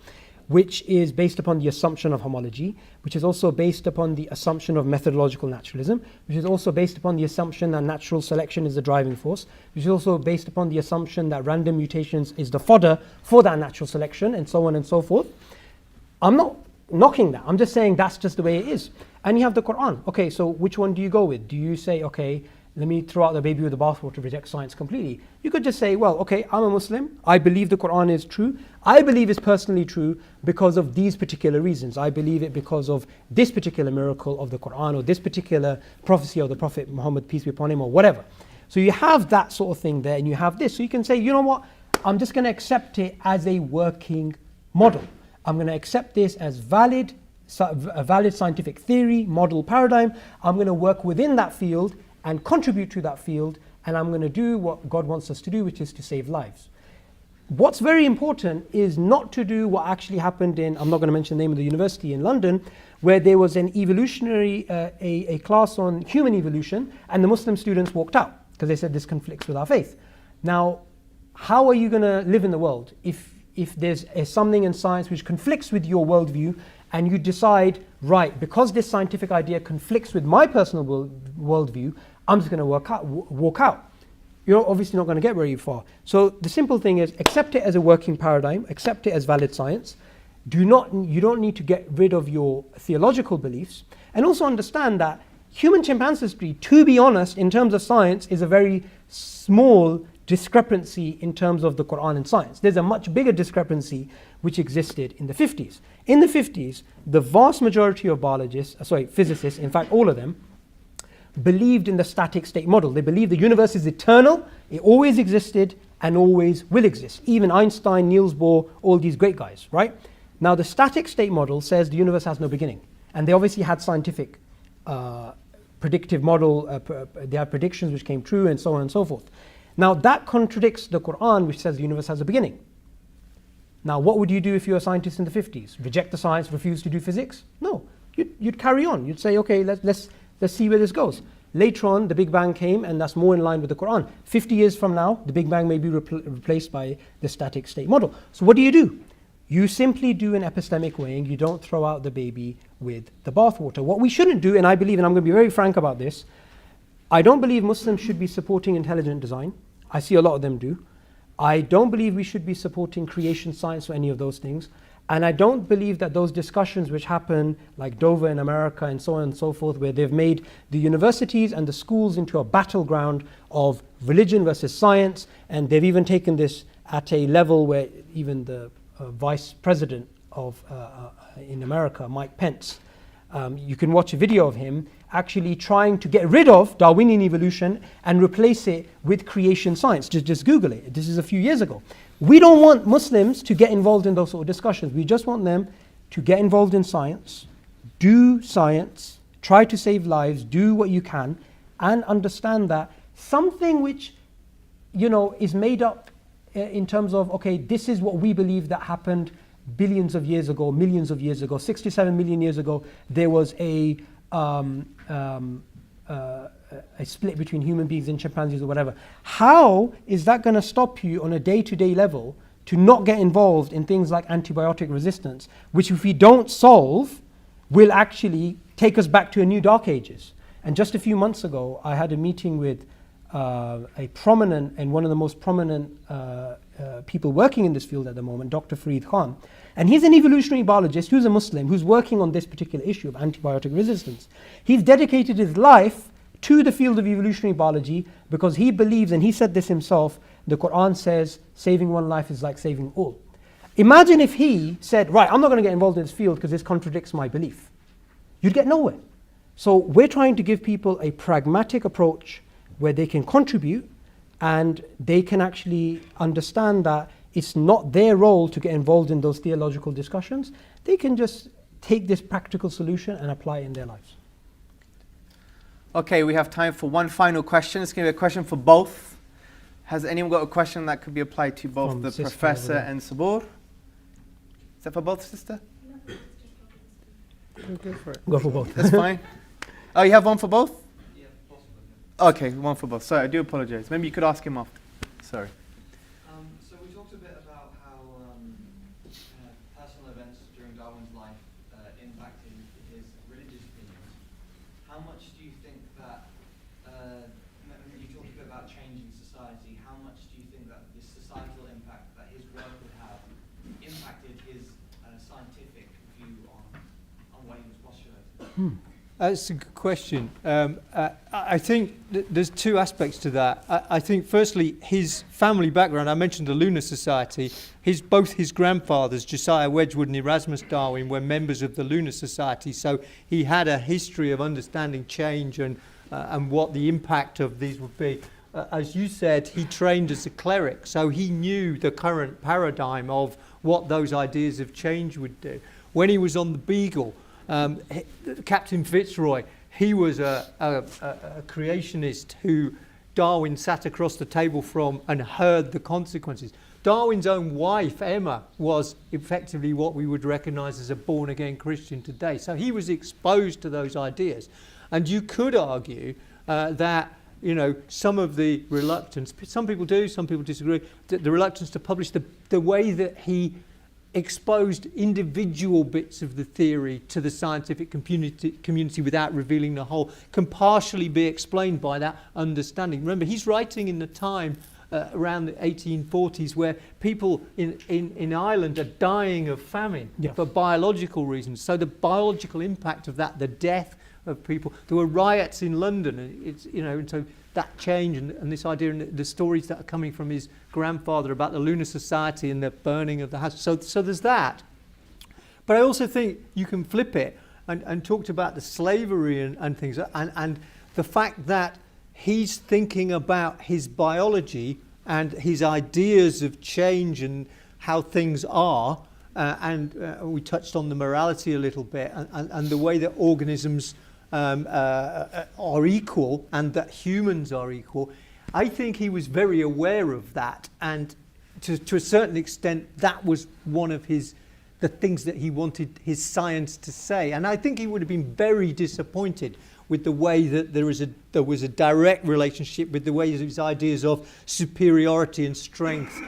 which is based upon the assumption of homology, which is also based upon the assumption of methodological naturalism, which is also based upon the assumption that natural selection is the driving force, which is also based upon the assumption that random mutations is the fodder for that natural selection, and so on and so forth. I'm not knocking that. I'm just saying that's just the way it is. And you have the Quran. Okay, so which one do you go with? Do you say, okay, let me throw out the baby with the bathwater to reject science completely? You could just say, well, okay, I'm a Muslim. I believe the Quran is true. I believe it's personally true because of these particular reasons. I believe it because of this particular miracle of the Quran, or this particular prophecy of the Prophet Muhammad, peace be upon him, or whatever. So you have that sort of thing there, and you have this. So you can say, you know what? I'm just going to accept it as a working model. I'm going to accept this as a valid scientific theory, model, paradigm. I'm going to work within that field and contribute to that field, and I'm going to do what God wants us to do, which is to save lives. What's very important is not to do what actually happened in, I'm not going to mention the name of the university in London, where there was an evolutionary, a class on human evolution, and the Muslim students walked out because they said this conflicts with our faith. Now, how are you going to live in the world if there's something in science which conflicts with your worldview, and you decide, right, because this scientific idea conflicts with my personal worldview, I'm just going to walk out. You're obviously not going to get very far. So the simple thing is, accept it as a working paradigm, accept it as valid science. You don't need to get rid of your theological beliefs, and also understand that human chimp ancestry, to be honest, in terms of science, is a very small discrepancy in terms of the Quran and science. There's a much bigger discrepancy which existed in the 50s. In the 50s, the vast majority of physicists, in fact all of them, believed in the static state model. They believed the universe is eternal, it always existed, and always will exist. Even Einstein, Niels Bohr, all these great guys, right? Now the static state model says the universe has no beginning. And they obviously had scientific predictive model, they had predictions which came true, and so on and so forth. Now that contradicts the Quran, which says the universe has a beginning. Now what would you do if you're a scientist in the 50s? Reject the science, refuse to do physics? No, you'd carry on. You'd say, okay, let's see where this goes. later on the Big Bang came, and that's more in line with the Quran. 50 years from now, the Big Bang may be replaced by the static state model. So what do? You simply do an epistemic weighing. You don't throw out the baby with the bathwater. What we shouldn't do, and I believe, and I'm going to be very frank about this, I don't believe Muslims should be supporting intelligent design. I see a lot of them do. I don't believe we should be supporting creation science or any of those things. And I don't believe that those discussions which happen, like Dover in America and so on and so forth, where they've made the universities and the schools into a battleground of religion versus science, and they've even taken this at a level where even the vice president of in America, Mike Pence, you can watch a video of him actually trying to get rid of Darwinian evolution and replace it with creation science. Just Google it. This is a few years ago. We don't want Muslims to get involved in those sort of discussions. We just want them to get involved in science, do science, try to save lives, do what you can, and understand that something which, is made up in terms of, okay, this is what we believe that happened billions of years ago, millions of years ago, 67 million years ago, there was a split between human beings and chimpanzees or whatever. How is that going to stop you on a day-to-day level to not get involved in things like antibiotic resistance, which if we don't solve, will actually take us back to a new dark ages? And just a few months ago, I had a meeting with a prominent and one of the most prominent people working in this field at the moment, Dr. Fareed Khan. And he's an evolutionary biologist who's a Muslim who's working on this particular issue of antibiotic resistance. He's dedicated his life to the field of evolutionary biology because he believes, and he said this himself, the Quran says saving one life is like saving all. Imagine if he said, right, I'm not going to get involved in this field because this contradicts my belief. You'd get nowhere. So we're trying to give people a pragmatic approach where they can contribute and they can actually understand that it's not their role to get involved in those theological discussions. They can just take this practical solution and apply it in their lives. Okay, we have time for one final question. It's going to be a question for both. Has anyone got a question that could be applied to both the professor and Subboor? Is that for both, sister? Go for it. Go for both. That's fine. Oh, you have one for both? Yeah, possible. Okay, one for both. Sorry, I do apologize. Maybe you could ask him after. Sorry. So we talked a bit about how personal events during Darwin's life impacted his religious opinions. How much do you think that, you talked a bit about changing society, how much do you think that this societal impact that his work would have impacted his scientific view on what he was postulating? That's a good question. I think there's two aspects to that. I think firstly, his family background, I mentioned the Lunar Society, both his grandfathers, Josiah Wedgwood and Erasmus Darwin, were members of the Lunar Society, so he had a history of understanding change and what the impact of these would be. As you said, he trained as a cleric, so he knew the current paradigm of what those ideas of change would do. When he was on the Beagle, Captain Fitzroy, he was a creationist who Darwin sat across the table from and heard the consequences. Darwin's own wife, Emma, was effectively what we would recognise as a born-again Christian today. So he was exposed to those ideas. And you could argue that, some of the reluctance, some people do, some people disagree, the reluctance to publish the way that he exposed individual bits of the theory to the scientific community without revealing the whole can partially be explained by that understanding. Remember, he's writing in the time around the 1840s where people in Ireland are dying of famine for biological reasons. So the biological impact of that, the death of people. There were riots in London, and so that change and this idea and the stories that are coming from his grandfather about the Lunar Society and the burning of the house. So there's that. But I also think you can flip it and talked about the slavery and things and the fact that he's thinking about his biology and his ideas of change and how things are, and we touched on the morality a little bit and the way that organisms are equal and that humans are equal. I think he was very aware of that, and to a certain extent that was one of the things that he wanted his science to say. And I think he would have been very disappointed with the way that there was a direct relationship with the way his ideas of superiority and strength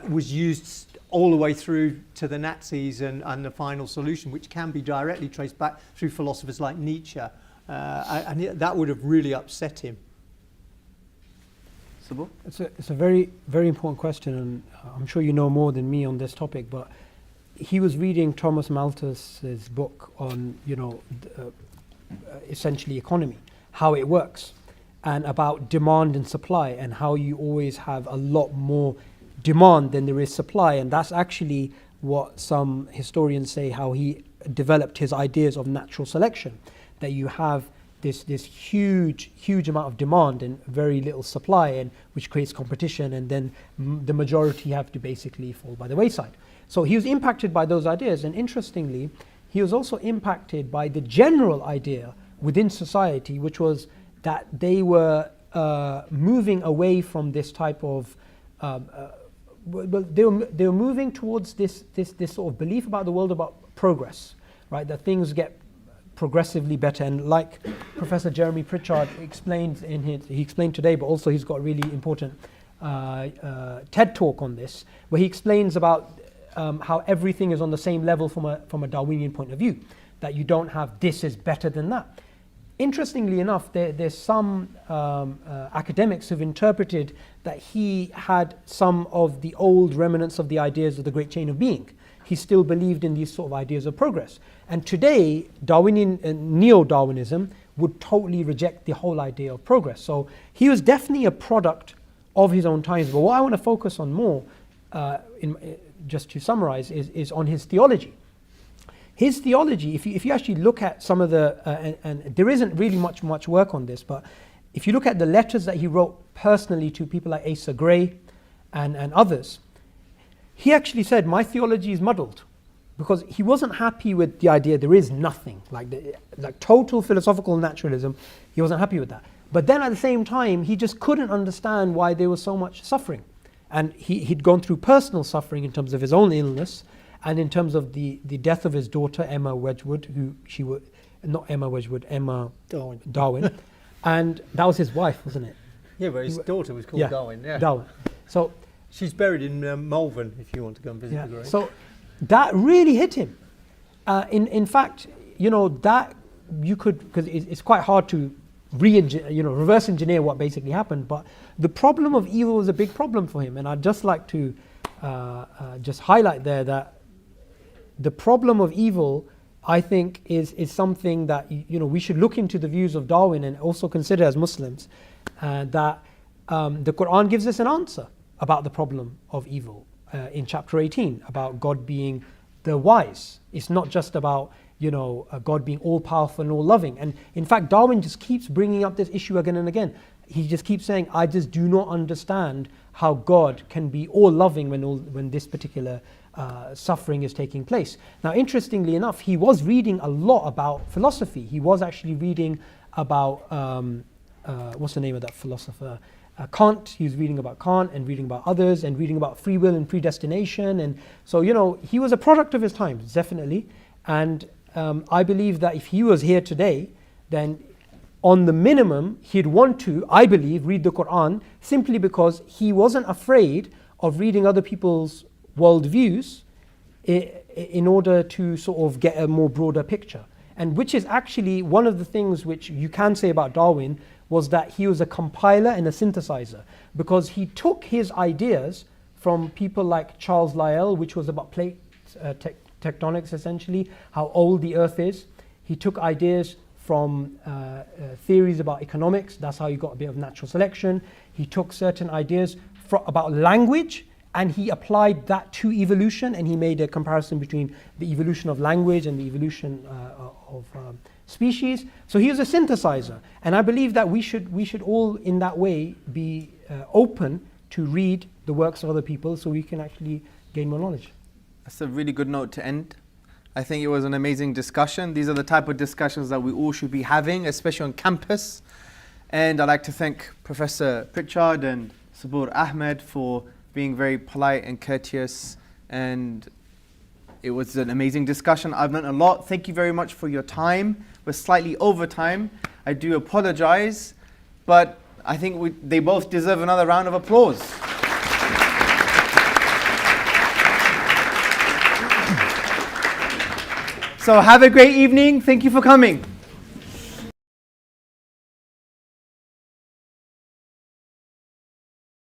was used all the way through to the Nazis and the final solution, which can be directly traced back through philosophers like Nietzsche. And that would have really upset him. Subboor? It's a very, very important question, and I'm sure you know more than me on this topic, but he was reading Thomas Malthus's book on, essentially economy, how it works, and about demand and supply, and how you always have a lot more demand than there is supply. And that's actually what some historians say, how he developed his ideas of natural selection, that you have this huge amount of demand and very little supply, and which creates competition, and then the majority have to basically fall by the wayside. So he was impacted by those ideas, and interestingly, he was also impacted by the general idea within society, which was that they were moving away from this type of they were moving towards this sort of belief about the world, about progress, right? That things get progressively better. And like Professor Jeremy Pritchard explains he explained today, but also he's got a really important TED talk on this, where he explains about how everything is on the same level from a Darwinian point of view, that you don't have this is better than that. Interestingly enough, there's some academics who've interpreted that he had some of the old remnants of the ideas of the great chain of being. He still believed in these sort of ideas of progress. And today, Darwinian neo-Darwinism would totally reject the whole idea of progress. So he was definitely a product of his own times. But what I want to focus on more, just to summarize, is on his theology. His theology, if you actually look at some of the, and there isn't really much work on this, but if you look at the letters that he wrote personally to people like Asa Gray and others, he actually said, my theology is muddled, because he wasn't happy with the idea there is nothing, like total philosophical naturalism. He wasn't happy with that. But then at the same time, he just couldn't understand why there was so much suffering. And he'd gone through personal suffering in terms of his own illness, and in terms of the death of his daughter, Emma Wedgwood, Emma Darwin. And that was his wife, wasn't it? Yeah, but his daughter was called Darwin. Yeah. Darwin. So she's buried in Malvern, if you want to go and visit the grave. So that really hit him. In fact, that you could, because it's quite hard to reverse engineer what basically happened, but the problem of evil was a big problem for him. And I'd just like to just highlight there that the problem of evil, I think, is something that we should look into the views of Darwin and also consider as Muslims, that the Quran gives us an answer about the problem of evil in chapter 18, about God being the wise. It's not just about God being all powerful and all loving. And in fact, Darwin just keeps bringing up this issue again and again. He just keeps saying, I just do not understand how God can be all loving when this particular suffering is taking place. Now, interestingly enough, he was reading a lot about philosophy. He was actually reading about what's the name of that philosopher? Kant. He was reading about Kant and reading about others and reading about free will and predestination. And so, he was a product of his times, definitely. And I believe that if he was here today, then on the minimum, he'd want to, I believe, read the Quran, simply because he wasn't afraid of reading other people's worldviews in order to sort of get a more broader picture. And which is actually one of the things which you can say about Darwin, was that he was a compiler and a synthesizer, because he took his ideas from people like Charles Lyell, which was about plate tectonics, essentially, how old the earth is. He took ideas from theories about economics. That's how you got a bit of natural selection. He took certain ideas about language, and he applied that to evolution, and he made a comparison between the evolution of language and the evolution of species. So he was a synthesizer, and I believe that we should all in that way be open to read the works of other people, so we can actually gain more knowledge. That's a really good note to end. I think it was an amazing discussion. These are the type of discussions that we all should be having, especially on campus. And I'd like to thank Professor Pritchard and Subboor Ahmad for being very polite and courteous, and it was an amazing discussion. I've learned a lot. Thank you very much for your time. We're slightly over time. I do apologize, but I think they both deserve another round of applause. So have a great evening. Thank you for coming.